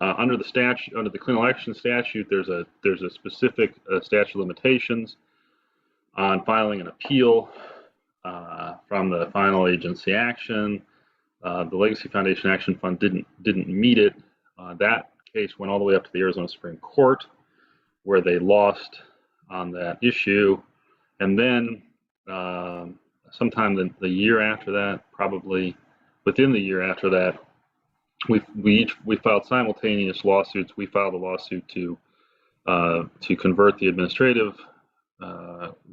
under the statute, under the Clean Election Statute, there's a specific statute of limitations on filing an appeal from the final agency action. The Legacy Foundation Action Fund didn't meet it. That case went all the way up to the Arizona Supreme Court, where they lost on that issue, and then sometime the year after that, probably within the year after that, we filed simultaneous lawsuits. We filed a lawsuit to convert the administrative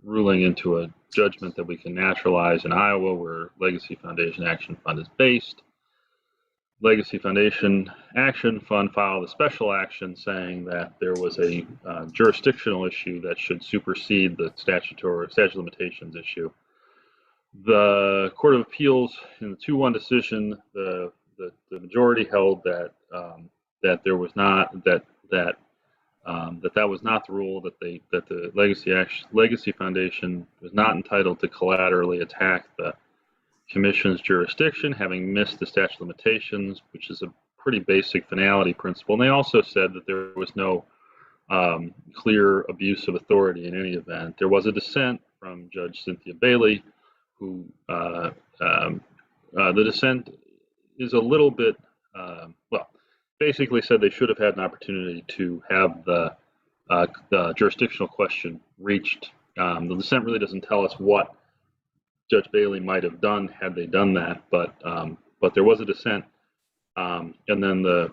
ruling into a judgment that we can naturalize in Iowa, where Legacy Foundation Action Fund is based. Legacy Foundation Action Fund filed a special action saying that there was a jurisdictional issue that should supersede the statute of limitations issue. The Court of Appeals, in the 2-1 decision, the majority held that that there was not that was not the rule, that the Legacy Foundation was not entitled to collaterally attack the Commission's jurisdiction, having missed the statute of limitations, which is a pretty basic finality principle. And they also said that there was no clear abuse of authority in any event. There was a dissent from Judge Cynthia Bailey, who the dissent is a little bit, basically said they should have had an opportunity to have the jurisdictional question reached. The dissent really doesn't tell us what Judge Bailey might have done had they done that, but there was a dissent, and then the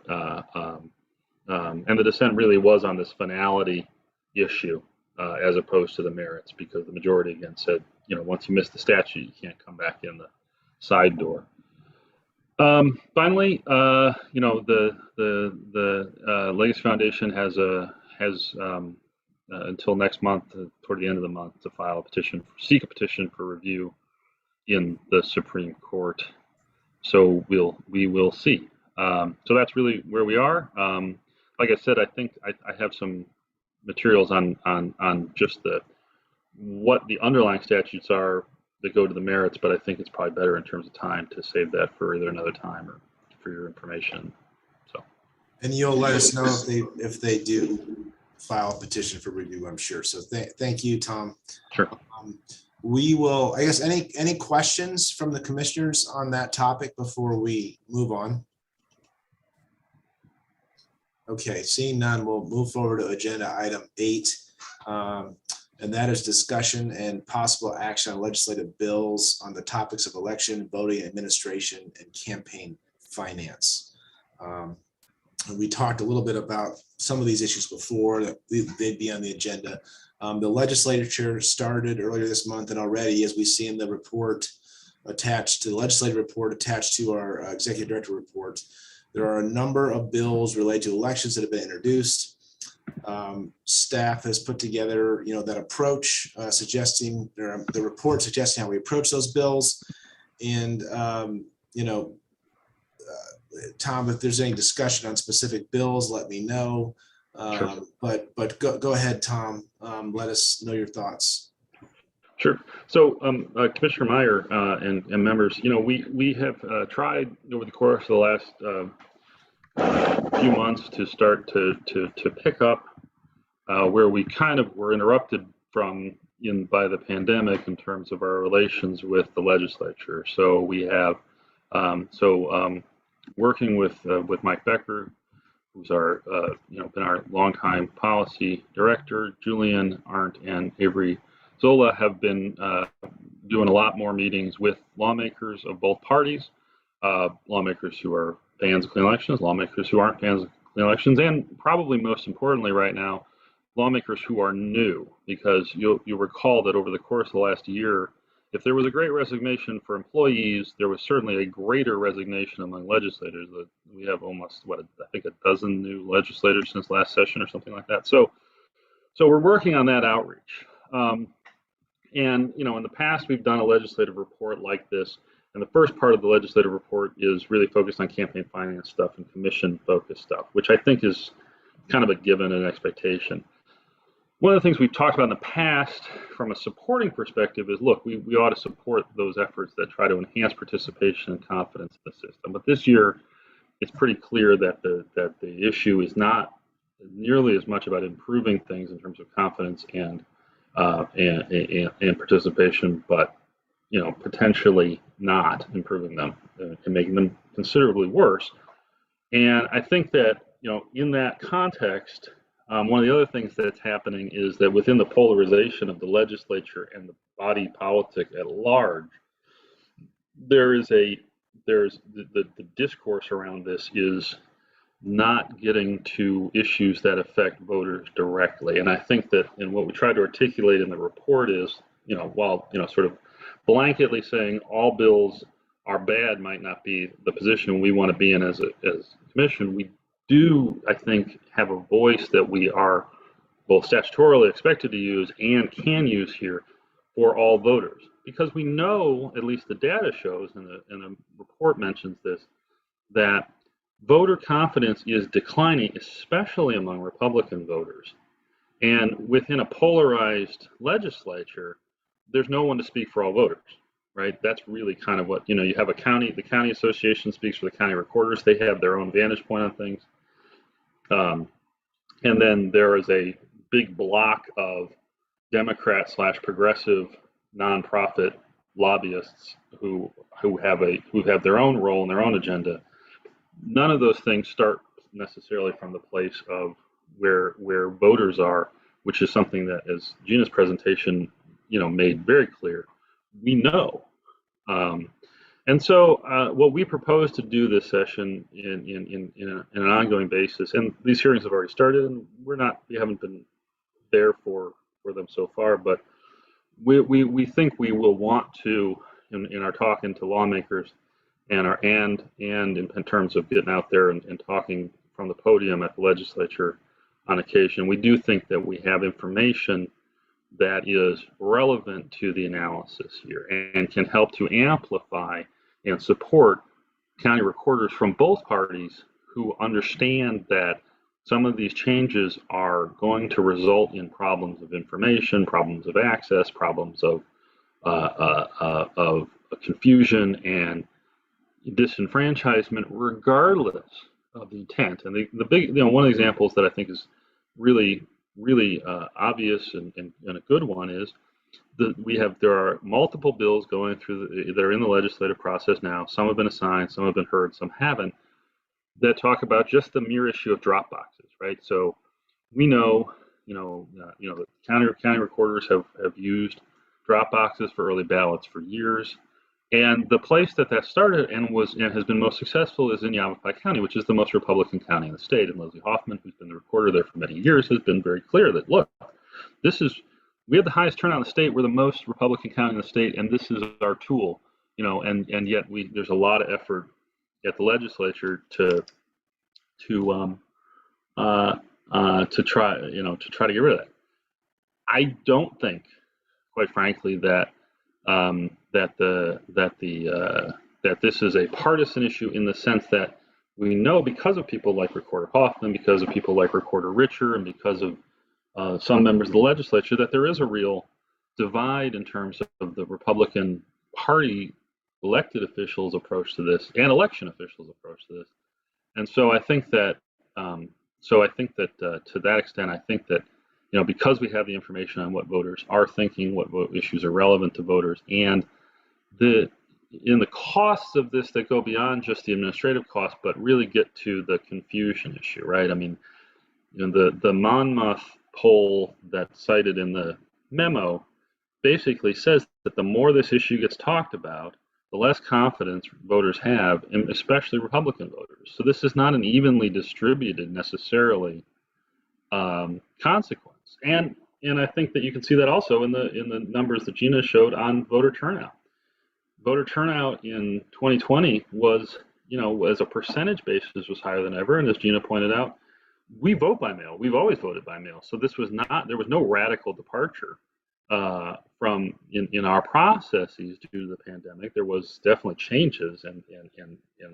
dissent really was on this finality issue as opposed to the merits, because the majority again said, once you miss the statute, you can't come back in the side door. Finally, the Legacy Foundation has until next month, toward the end of the month, to file a petition, seek a petition for review in the Supreme Court. So we will see. So that's really where we are. Like I said, I think I have some materials on just what the underlying statutes are that go to the merits, but I think it's probably better in terms of time to save that for either another time or for your information. So, and you'll let us know if they do file a petition for review, I'm sure. So thank you, Tom. Sure. We will, I guess, any questions from the commissioners on that topic before we move on? Okay, seeing none, we'll move forward to agenda item 8. And that is discussion and possible action on legislative bills on the topics of election, voting, administration, and campaign finance. We talked a little bit about some of these issues before, that they'd be on the agenda. The legislature started earlier this month, and already, as we see in the report attached to the legislative report attached to our executive director report, there are a number of bills related to elections that have been introduced. Staff has put together, that approach, suggesting, or the report suggesting how we approach those bills. And, Tom, if there's any discussion on specific bills, let me know. Sure. But go ahead, Tom. Let us know your thoughts. Sure. So, Commissioner Meyer and members, we have tried over the course of the last few months to start to pick up where we kind of were interrupted by the pandemic in terms of our relations with the legislature. So we have working with Mike Becker, who's been our longtime policy director. Julian Arndt and Avery Zola have been doing a lot more meetings with lawmakers of both parties, lawmakers who are fans of clean elections, lawmakers who aren't fans of clean elections, and probably most importantly right now, lawmakers who are new, because you'll recall that over the course of the last year, if there was a great resignation for employees, there was certainly a greater resignation among legislators. We have almost, I think a dozen new legislators since last session or something like that. So we're working on that outreach. And, in the past, we've done a legislative report like this. And the first part of the legislative report is really focused on campaign finance stuff and commission-focused stuff, which I think is kind of a given and expectation. One of the things we've talked about in the past from a supporting perspective is, look, we ought to support those efforts that try to enhance participation and confidence in the system. But this year, it's pretty clear that the issue is not nearly as much about improving things in terms of confidence and participation, but potentially not improving them and making them considerably worse. And I think that in that context, one of the other things that's happening is that within the polarization of the legislature and the body politic at large, there's the discourse around this is not getting to issues that affect voters directly. And I think that, and what we try to articulate in the report is, while sort of blanketly saying all bills are bad might not be the position we want to be in as a commission, we do, I think, have a voice that we are both statutorily expected to use and can use here for all voters. Because we know, at least the data shows, and the report mentions this, that voter confidence is declining, especially among Republican voters. And within a polarized legislature, there's no one to speak for all voters, right? That's really kind of what, you have the county association speaks for the county recorders. They have their own vantage point on things. And then there is a big block of Democrat/progressive nonprofit lobbyists who have their own role and their own agenda. None of those things start necessarily from the place of where voters are, which is something that, as Gina's presentation, made very clear, we know. And so what we propose to do this session in an ongoing basis, and these hearings have already started, and we haven't been there for them so far, but we think we will want to, in our talking to lawmakers and in terms of getting out there and talking from the podium at the legislature on occasion, we do think that we have information that is relevant to the analysis here and can help to amplify and support county recorders from both parties who understand that some of these changes are going to result in problems of information, problems of access, problems of confusion and disenfranchisement, regardless of the intent. And the big, one of the examples that I think is really obvious and a good one is that there are multiple bills going through that are in the legislative process now. Some have been assigned, some have been heard, some haven't, that talk about just the mere issue of drop boxes, right? So we know, the county recorders have used drop boxes for early ballots for years. And the place that started and has been most successful is in Yavapai County, which is the most Republican county in the state. And Leslie Hoffman, who's been the recorder there for many years, has been very clear that, look, we have the highest turnout in the state. We're the most Republican county in the state, and this is our tool, and yet there's a lot of effort at the legislature to to try to get rid of that. I don't think, quite frankly, that that this is a partisan issue in the sense that we know, because of people like Recorder Hoffman, because of people like Recorder Richer, and because of some members of the legislature, that there is a real divide in terms of the Republican Party elected officials' approach to this and election officials' approach to this. And so I think that to that extent, I think that, because we have the information on what voters are thinking, what issues are relevant to voters, and in the costs of this that go beyond just the administrative costs, but really get to the confusion issue, right? I mean, the Monmouth poll that's cited in the memo basically says that the more this issue gets talked about, the less confidence voters have, and especially Republican voters. So this is not an evenly distributed necessarily consequence. And I think that you can see that also in the numbers that Gina showed on voter turnout. Voter turnout in 2020 was, as a percentage basis, was higher than ever. And as Gina pointed out, we vote by mail. We've always voted by mail. So this was there was no radical departure from in our processes due to the pandemic. There was definitely changes, and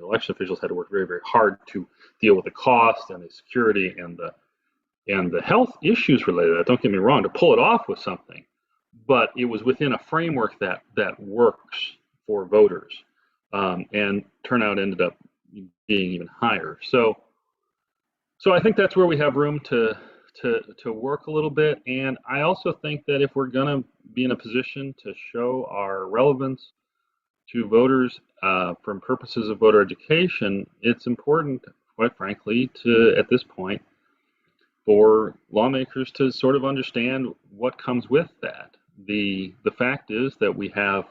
election officials had to work very, very hard to deal with the cost and the security and the health issues related to that. Don't get me wrong, to pull it off was something, but it was within a framework that works for voters, and turnout ended up being even higher. So I think that's where we have room to work a little bit. And I also think that if we're going to be in a position to show our relevance to voters from purposes of voter education, it's important, quite frankly, at this point, for lawmakers to sort of understand what comes with that. The fact is that we have,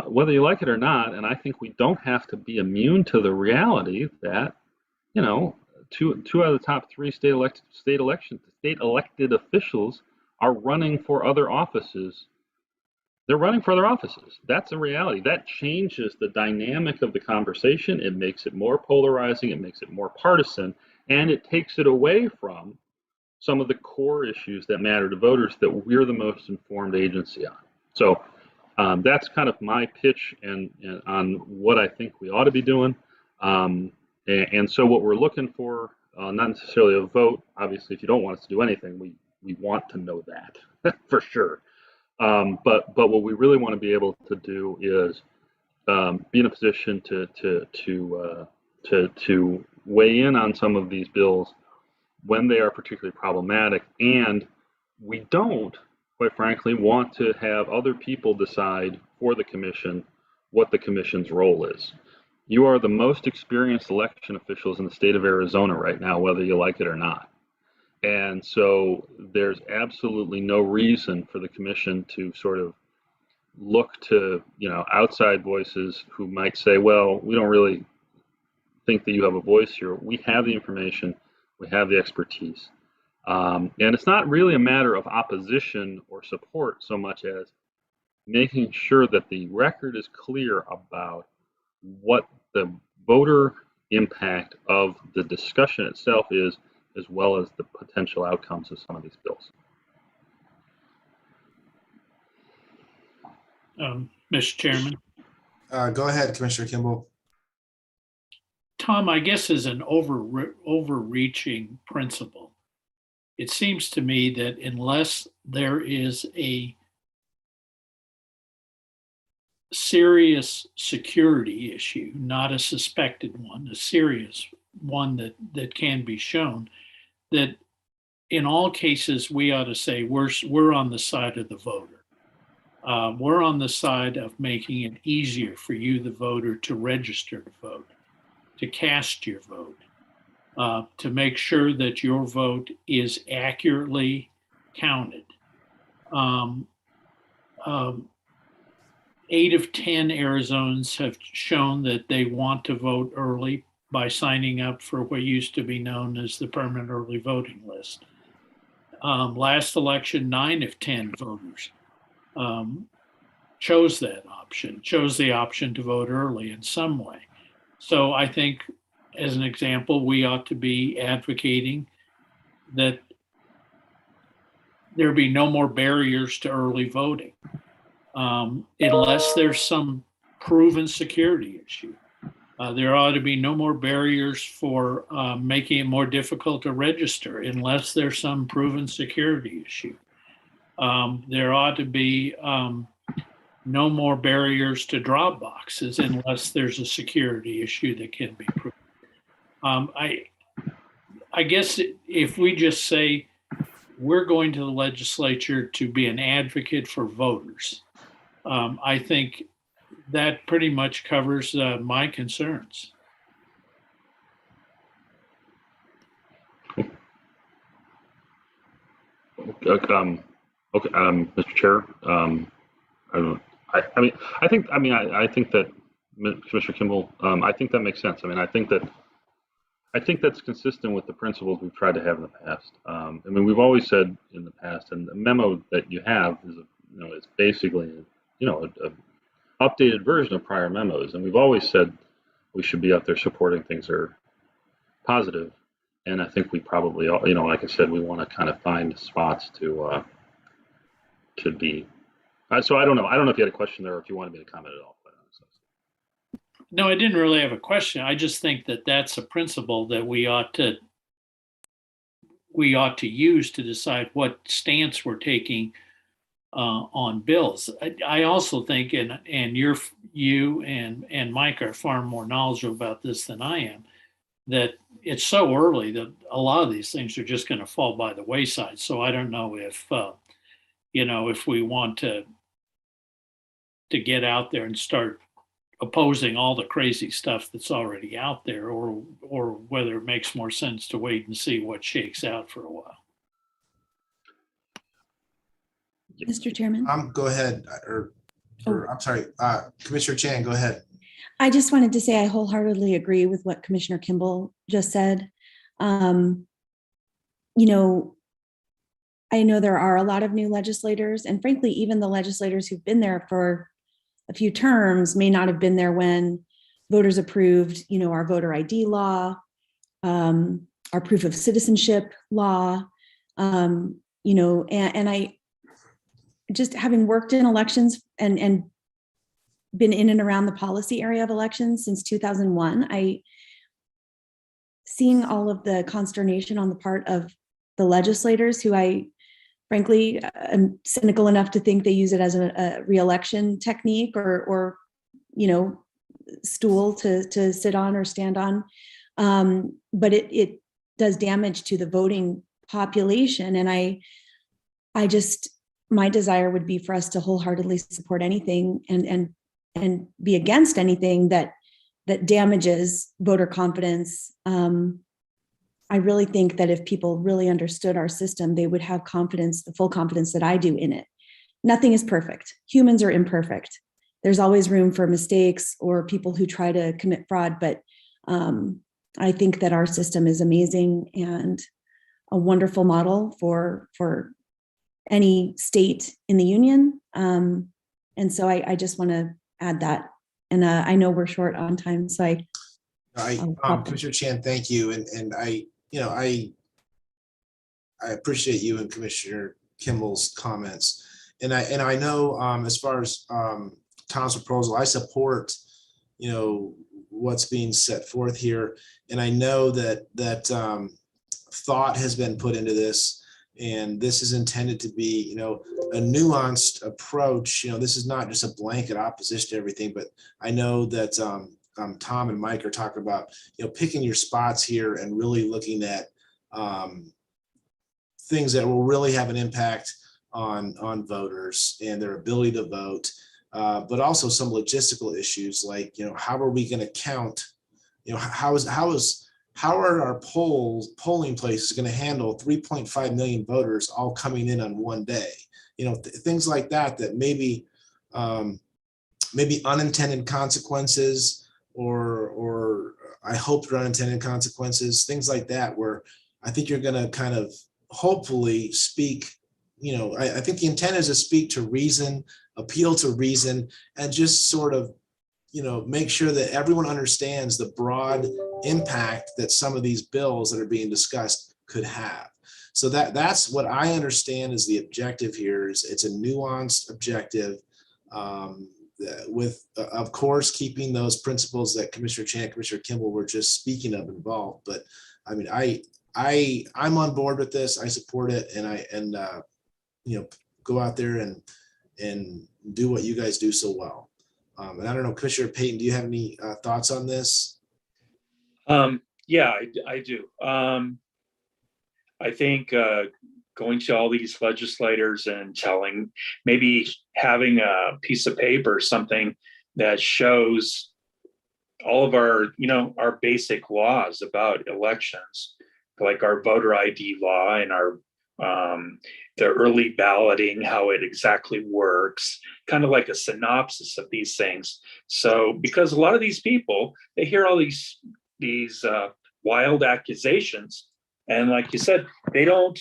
whether you like it or not, and I think we don't have to be immune to the reality that, two out of the top three state elected officials are running for other offices. They're running for other offices. That's a reality. That changes the dynamic of the conversation. It makes it more polarizing. It makes it more partisan, and it takes it away from some of the core issues that matter to voters that we're the most informed agency on. So that's kind of my pitch and on what I think we ought to be doing. And so what we're looking for, not necessarily a vote. Obviously, if you don't want us to do anything, we want to know that for sure. But what we really want to be able to do is be in a position to weigh in on some of these bills when they are particularly problematic, and we don't, quite frankly, want to have other people decide for the commission what the commission's role is. You are the most experienced election officials in the state of Arizona right now, whether you like it or not. And so there's absolutely no reason for the commission to sort of look to, outside voices who might say, well, we don't really think that you have a voice here. We have the information, we have the expertise. And it's not really a matter of opposition or support so much as making sure that the record is clear about what the voter impact of the discussion itself is, as well as the potential outcomes of some of these bills. Mr. Chairman. Go ahead, Commissioner Kimball. Tom, I guess as an overreaching principle, it seems to me that unless there is a serious security issue, not a suspected one, a serious one that can be shown, that in all cases we ought to say we're on the side of the voter. We're on the side of making it easier for you, the voter, to register to vote, to cast your vote, to make sure that your vote is accurately counted. 8 of 10 Arizonans have shown that they want to vote early by signing up for what used to be known as the permanent early voting list. Last election, 9 of 10 voters chose that option, chose the option to vote early in some way. So I think, as an example, we ought to be advocating that there be no more barriers to early voting, unless there's some proven security issue. There ought to be no more barriers for making it more difficult to register unless there's some proven security issue. There ought to be no more barriers to drop boxes unless there's a security issue that can be proven. I guess if we just say we're going to the legislature to be an advocate for voters, I think that pretty much covers my concerns. Okay, Mr. Chair, I don't know. I think that Commissioner Kimball, I think that makes sense. I think that's consistent with the principles we've tried to have in the past. We've always said in the past, and the memo that you have is, it's basically, a updated version of prior memos. And we've always said we should be out there supporting things that are positive. And I think we probably, like I said, we want to kind of find spots to be. So I don't know. I don't know if you had a question there or if you wanted me to comment at all. No, I didn't really have a question. I just think that that's a principle that we ought to use to decide what stance we're taking on bills. I also think, and you and Mike are far more knowledgeable about this than I am, that it's so early that a lot of these things are just going to fall by the wayside. So I don't know if if we want to get out there and start opposing all the crazy stuff that's already out there, or whether it makes more sense to wait and see what shakes out for a while. Mr. Chairman? Go ahead, I'm sorry, Commissioner Chan, go ahead. I just wanted to say I wholeheartedly agree with what Commissioner Kimball just said. I know there are a lot of new legislators, and frankly, even the legislators who've been there for a few terms may not have been there when voters approved, our voter ID law, our proof of citizenship law, and I just, having worked in elections and been in and around the policy area of elections since 2001, seeing all of the consternation on the part of the legislators who I frankly am cynical enough to think they use it as a re-election technique or stool to sit on or stand on. But it does damage to the voting population. And my desire would be for us to wholeheartedly support anything and be against anything that damages voter confidence. I really think that if people really understood our system, they would have confidence, the full confidence that I do in it. Nothing is perfect. Humans are imperfect. There's always room for mistakes or people who try to commit fraud, but I think that our system is amazing and a wonderful model for any state in the union. And so I just want to add that. And I know we're short on time, so Commissioner Chan, thank you. And I appreciate you and Commissioner Kimball's comments. And I know as far as Tom's proposal, I support, what's being set forth here. And I know that thought has been put into this, and this is intended to be, a nuanced approach. This is not just a blanket opposition to everything, but I know that Tom and Mike are talking about, picking your spots here and really looking at things that will really have an impact on voters and their ability to vote, but also some logistical issues like, how are we going to count? How are our polling places going to handle 3.5 million voters all coming in on one day? Things like that maybe unintended consequences, or I hope they're unintended consequences, things like that, where I think you're going to kind of hopefully speak, I think the intent is to speak to reason, appeal to reason, and just sort of, make sure that everyone understands the broad impact that some of these bills that are being discussed could have. So that's what I understand is the objective here. Is it's a nuanced objective, with, of course, keeping those principles that Commissioner Chan, Commissioner Kimball were just speaking of involved. But I mean, I'm on board with this. I support it, and go out there and do what you guys do so well. And I don't know, Commissioner Payton, do you have any thoughts on this? Yeah, I do. I think going to all these legislators and maybe having a piece of paper or something that shows all of our, our basic laws about elections, like our voter ID law and our the early balloting, how it exactly works, kind of like a synopsis of these things. So, because a lot of these people, they hear all these wild accusations, and like you said, they don't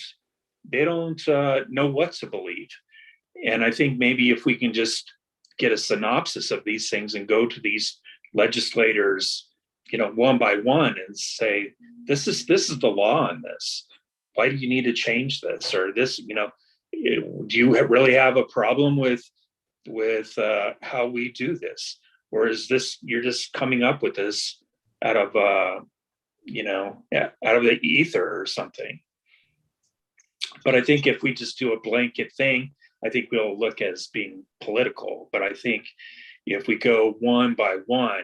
know what to believe. And I think maybe if we can just get a synopsis of these things and go to these legislators, one by one, and say, this is the law on this. Why do you need to change this? Or this, do you really have a problem with how we do this? Or is this, you're just coming up with this out of out of the ether or something? But I think if we just do a blanket thing, I think we'll look as being political. But I think if we go one by one,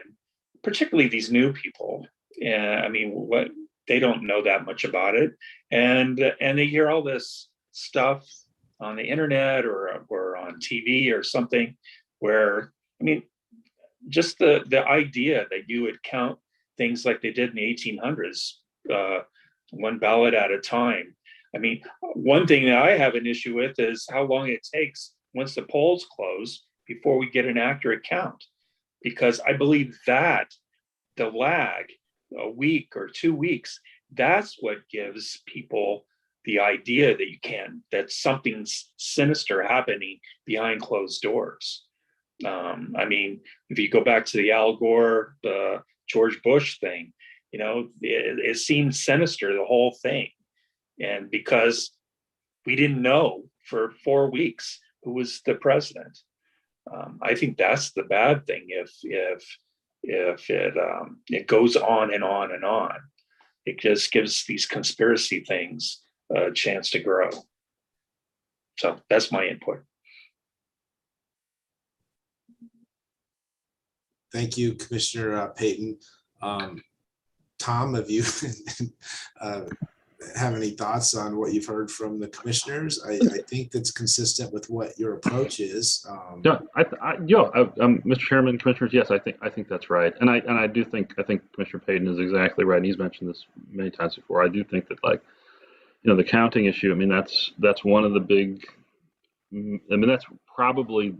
particularly these new people, what they don't know that much about it, and they hear all this stuff on the internet or on TV or something, where just the idea that you would count things like they did in the 1800s, one ballot at a time. One thing that I have an issue with is how long it takes once the polls close before we get an accurate count, because I believe that the lag, a week or 2 weeks, that's what gives people the idea that something's sinister happening behind closed doors. If you go back to the Al Gore, the George Bush thing, it seemed sinister, the whole thing. And because we didn't know for 4 weeks who was the president, I think that's the bad thing. If it goes on and on and on, it just gives these conspiracy things a chance to grow. So that's my input. Thank you, Commissioner Payton. Tom, have you have any thoughts on what you've heard from the commissioners? I think that's consistent with what your approach is. Mr. Chairman, commissioners, yes, I think that's right, and I think Commissioner Payton is exactly right. And he's mentioned this many times before. I do think that, the counting issue. That's one of the big. That's probably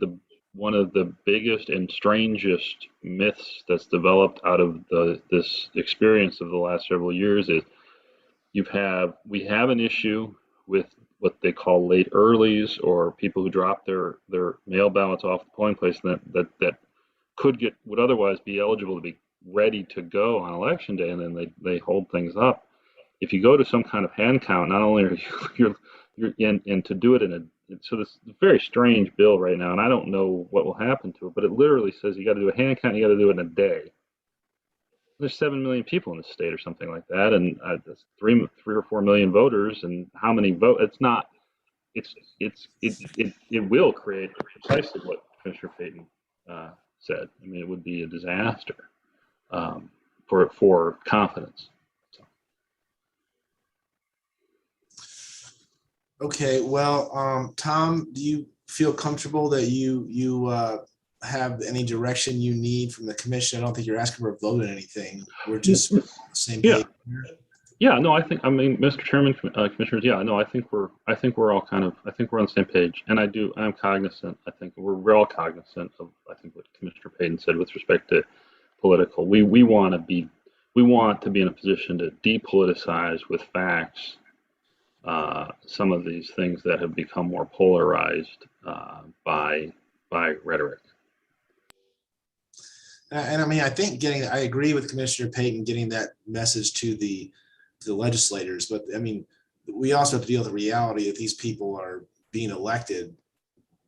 one of the biggest and strangest myths that's developed out of this experience of the last several years. Is we have an issue with what they call late earlies, or people who drop their mail ballots off the polling place that would otherwise be eligible to be ready to go on election day, and then they hold things up. If you go to some kind of hand count, not only are you're in to do it so this is a very strange bill right now, and I don't know what will happen to it, but it literally says you got to do a hand count, you got to do it in a day. There's 7 million people in the state or something like that, and that's 3 or 4 million voters, and how many vote? It will create precisely what Commissioner Payton said. It would be a disaster for confidence. Okay, well, Tom, do you feel comfortable that you have any direction you need from the commission? I don't think you're asking for a vote on anything. We're just on the same page. Yeah, no, Mr. Chairman, commissioners, yeah, no, I think we're all we're on the same page, and I'm cognizant. I think we're all cognizant of what Commissioner Payton said with respect to political. We want to be in a position to depoliticize with facts some of these things that have become more polarized by rhetoric. And I think I agree with Commissioner Payton getting that message to the legislators, but we also have to deal with the reality that these people are being elected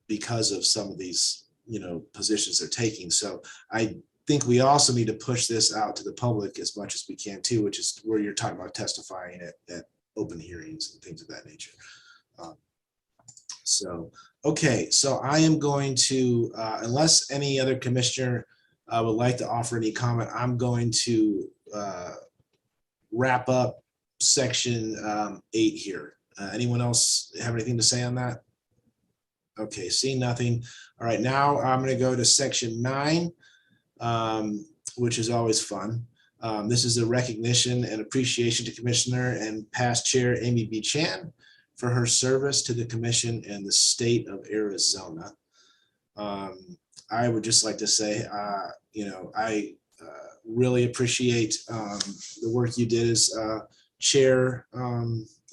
because of some of these, positions they're taking. So I think we also need to push this out to the public as much as we can too, which is where you're talking about testifying at open hearings and things of that nature. Okay, so I am going to, unless any other commissioner would like to offer any comment, I'm going to wrap up section 8 here. Anyone else have anything to say on that? Okay, seeing nothing. All right, now I'm going to go to section 9, which is always fun. This is a recognition and appreciation to Commissioner and past Chair Amy B. Chan for her service to the commission and the state of Arizona. I would just like to say, I really appreciate the work you did as Chair,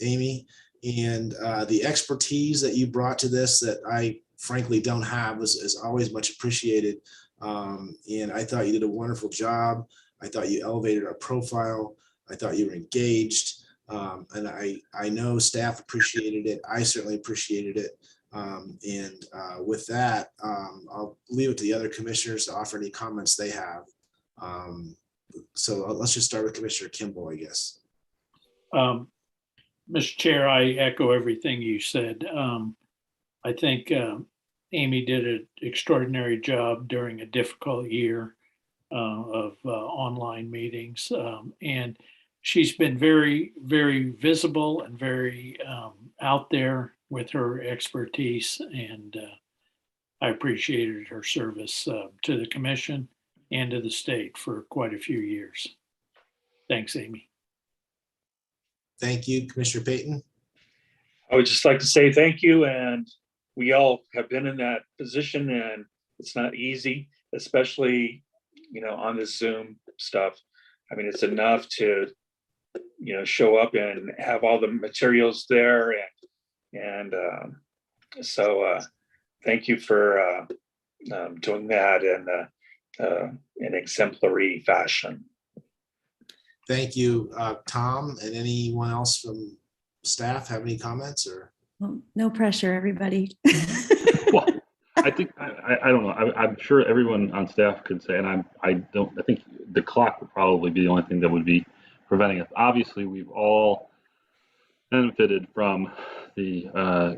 Amy, and the expertise that you brought to this that I frankly don't have is always much appreciated. And I thought you did a wonderful job. I thought you elevated our profile. I thought you were engaged. And I know staff appreciated it. I certainly appreciated it. And with that, I'll leave it to the other commissioners to offer any comments they have. So let's just start with Commissioner Kimball, I guess. Mr. Chair, I echo everything you said. I think Amy did an extraordinary job during a difficult year of online meetings. And she's been very, very visible and very out there with her expertise. And I appreciated her service to the commission and to the state for quite a few years. Thanks, Amy. Thank you, Commissioner Payton. I would just like to say thank you. And we all have been in that position, and it's not easy, especially, on this Zoom stuff. I mean, it's enough to, show up and have all the materials there. So thank you for doing that in exemplary fashion. Thank you, Tom, and anyone else from staff have any comments or? Well, no pressure, everybody. Well, I think I don't know. I'm sure everyone on staff could say, and I think the clock would probably be the only thing that would be preventing us. Obviously, we've all benefited from the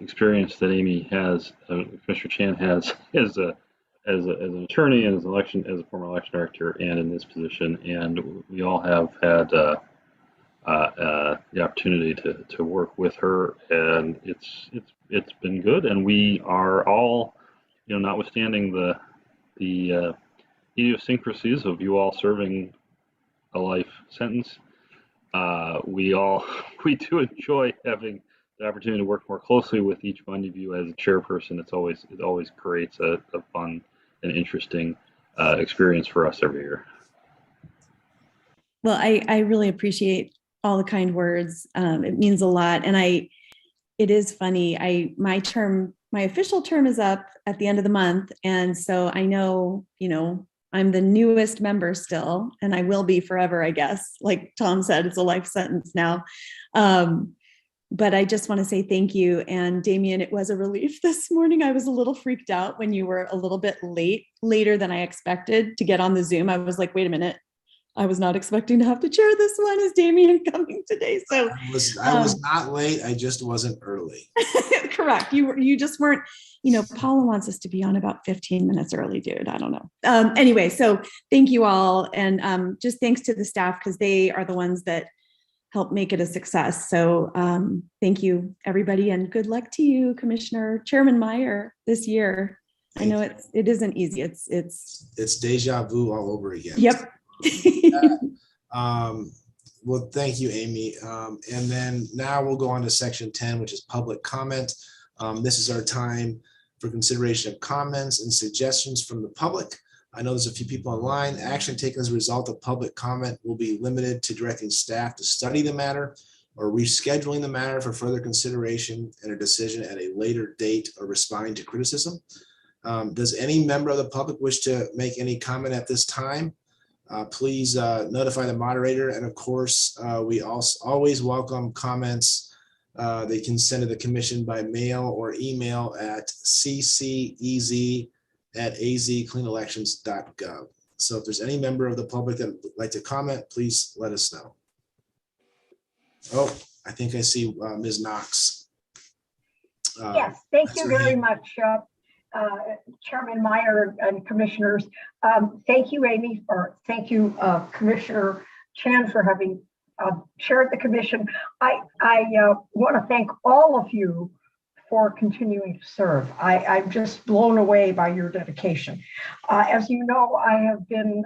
experience that Amy has, Commissioner Chan has as an attorney and as a former election director, and in this position, and we all have had the opportunity to work with her, and it's been good, and we are all, notwithstanding the idiosyncrasies of you all serving a life sentence, we do enjoy having the opportunity to work more closely with each one of you as a chairperson. It always creates a fun and interesting experience for us every year. Well, I really appreciate all the kind words. It means a lot. And it is funny. My official term is up at the end of the month. And so I know, I'm the newest member still, and I will be forever, I guess. Like Tom said, it's a life sentence now. But I just want to say thank you. And Damien, it was a relief this morning. I was a little freaked out when you were a little bit later than I expected to get on the Zoom. I was like, wait a minute. I was not expecting to have to chair this one. Is Damien coming today? So I was not late. I just wasn't early. Correct. You just weren't, Paula wants us to be on about 15 minutes early, dude. I don't know. Anyway, so thank you all. And just thanks to the staff, because they are the ones that help make it a success. So thank you, everybody. And good luck to you, Chairman Meyer, this year. I know it isn't easy. It's deja vu all over again. Yep. Well, thank you, Amy. And then now we'll go on to section 10, which is public comment. This is our time for consideration of comments and suggestions from the public. I know there's a few people online. Action taken as a result of public comment will be limited to directing staff to study the matter or rescheduling the matter for further consideration and a decision at a later date or responding to criticism. Does any member of the public wish to make any comment at this time? Please notify the moderator. And of course, we also always welcome comments They can send to the commission by mail or email at ccez@azcleanelections.gov. So if there's any member of the public that would like to comment, please let us know. Oh, I think I see Ms. Knox. Yes, thank that's you her very hand. much, Chairman Meyer and Commissioners. Thank you, Amy, or thank you, Commissioner Chan, for having chaired the commission. I want to thank all of you for continuing to serve. I'm just blown away by your dedication. As you know, I have been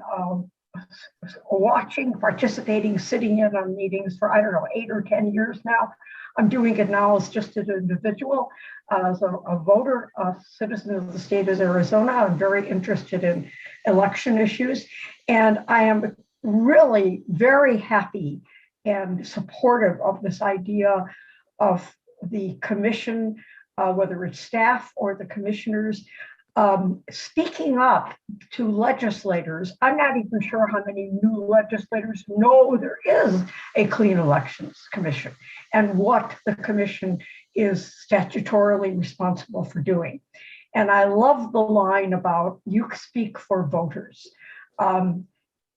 watching, participating, sitting in on meetings for, I don't know, 8 or 10 years now. I'm doing it now as just an individual, as a voter, a citizen of the state of Arizona. I'm very interested in election issues, and I am really very happy and supportive of this idea of the commission, whether it's staff or the commissioners, speaking up to legislators. I'm not even sure how many new legislators know there is a Clean Elections Commission and what the commission is statutorily responsible for doing. And I love the line about you speak for voters.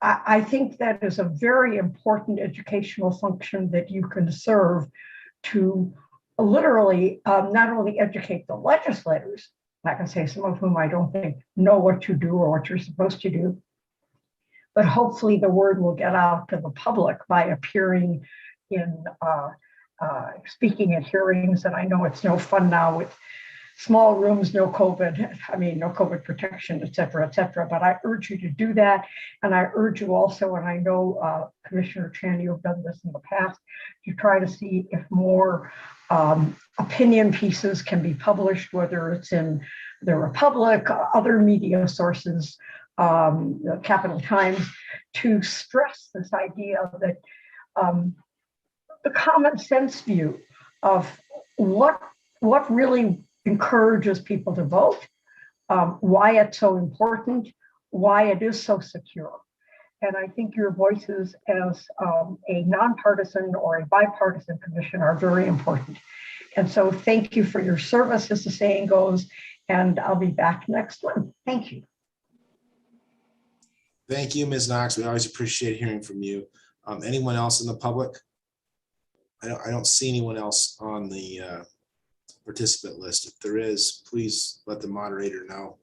I think that is a very important educational function that you can serve to literally not only educate the legislators, I can say some of whom I don't think know what to do or what you're supposed to do, but hopefully the word will get out to the public by appearing in speaking at hearings. And I know it's no fun now with small rooms, no COVID, no COVID protection, et cetera, but I urge you to do that. And I urge you also, and I know Commissioner Chan, you have done this in the past, to try to see if more opinion pieces can be published, whether it's in the Republic, other media sources, Capital Times, to stress this idea that the common sense view of what really encourages people to vote, why it's so important, why it is so secure. And I think your voices as a nonpartisan or a bipartisan commission are very important. And so thank you for your service, as the saying goes, and I'll be back next one. Thank you. Thank you, Ms. Knox. We always appreciate hearing from you. Anyone else in the public? I don't see anyone else on the participant list. If there is, please let the moderator know.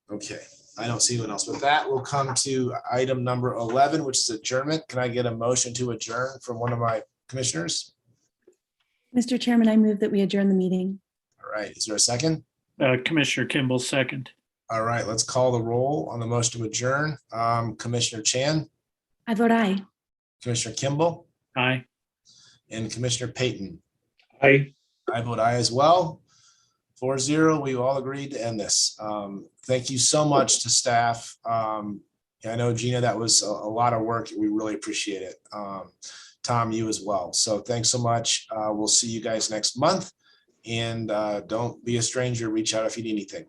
Okay, I don't see anyone else. With that, we'll come to item number 11, which is adjournment. Can I get a motion to adjourn from one of my commissioners? Mr. Chairman, I move that we adjourn the meeting. All right, is there a second? Commissioner Kimball, second. All right, let's call the roll on the motion to adjourn. Commissioner Chan, I vote aye. Commissioner Kimball, Aye. and Commissioner Payton. I vote aye as well. 4-0, we all agreed to end this. Thank you so much to staff. I know, Gina, that was a lot of work. We really appreciate it. Tom, you as well. So thanks so much. We'll see you guys next month. And don't be a stranger. Reach out if you need anything.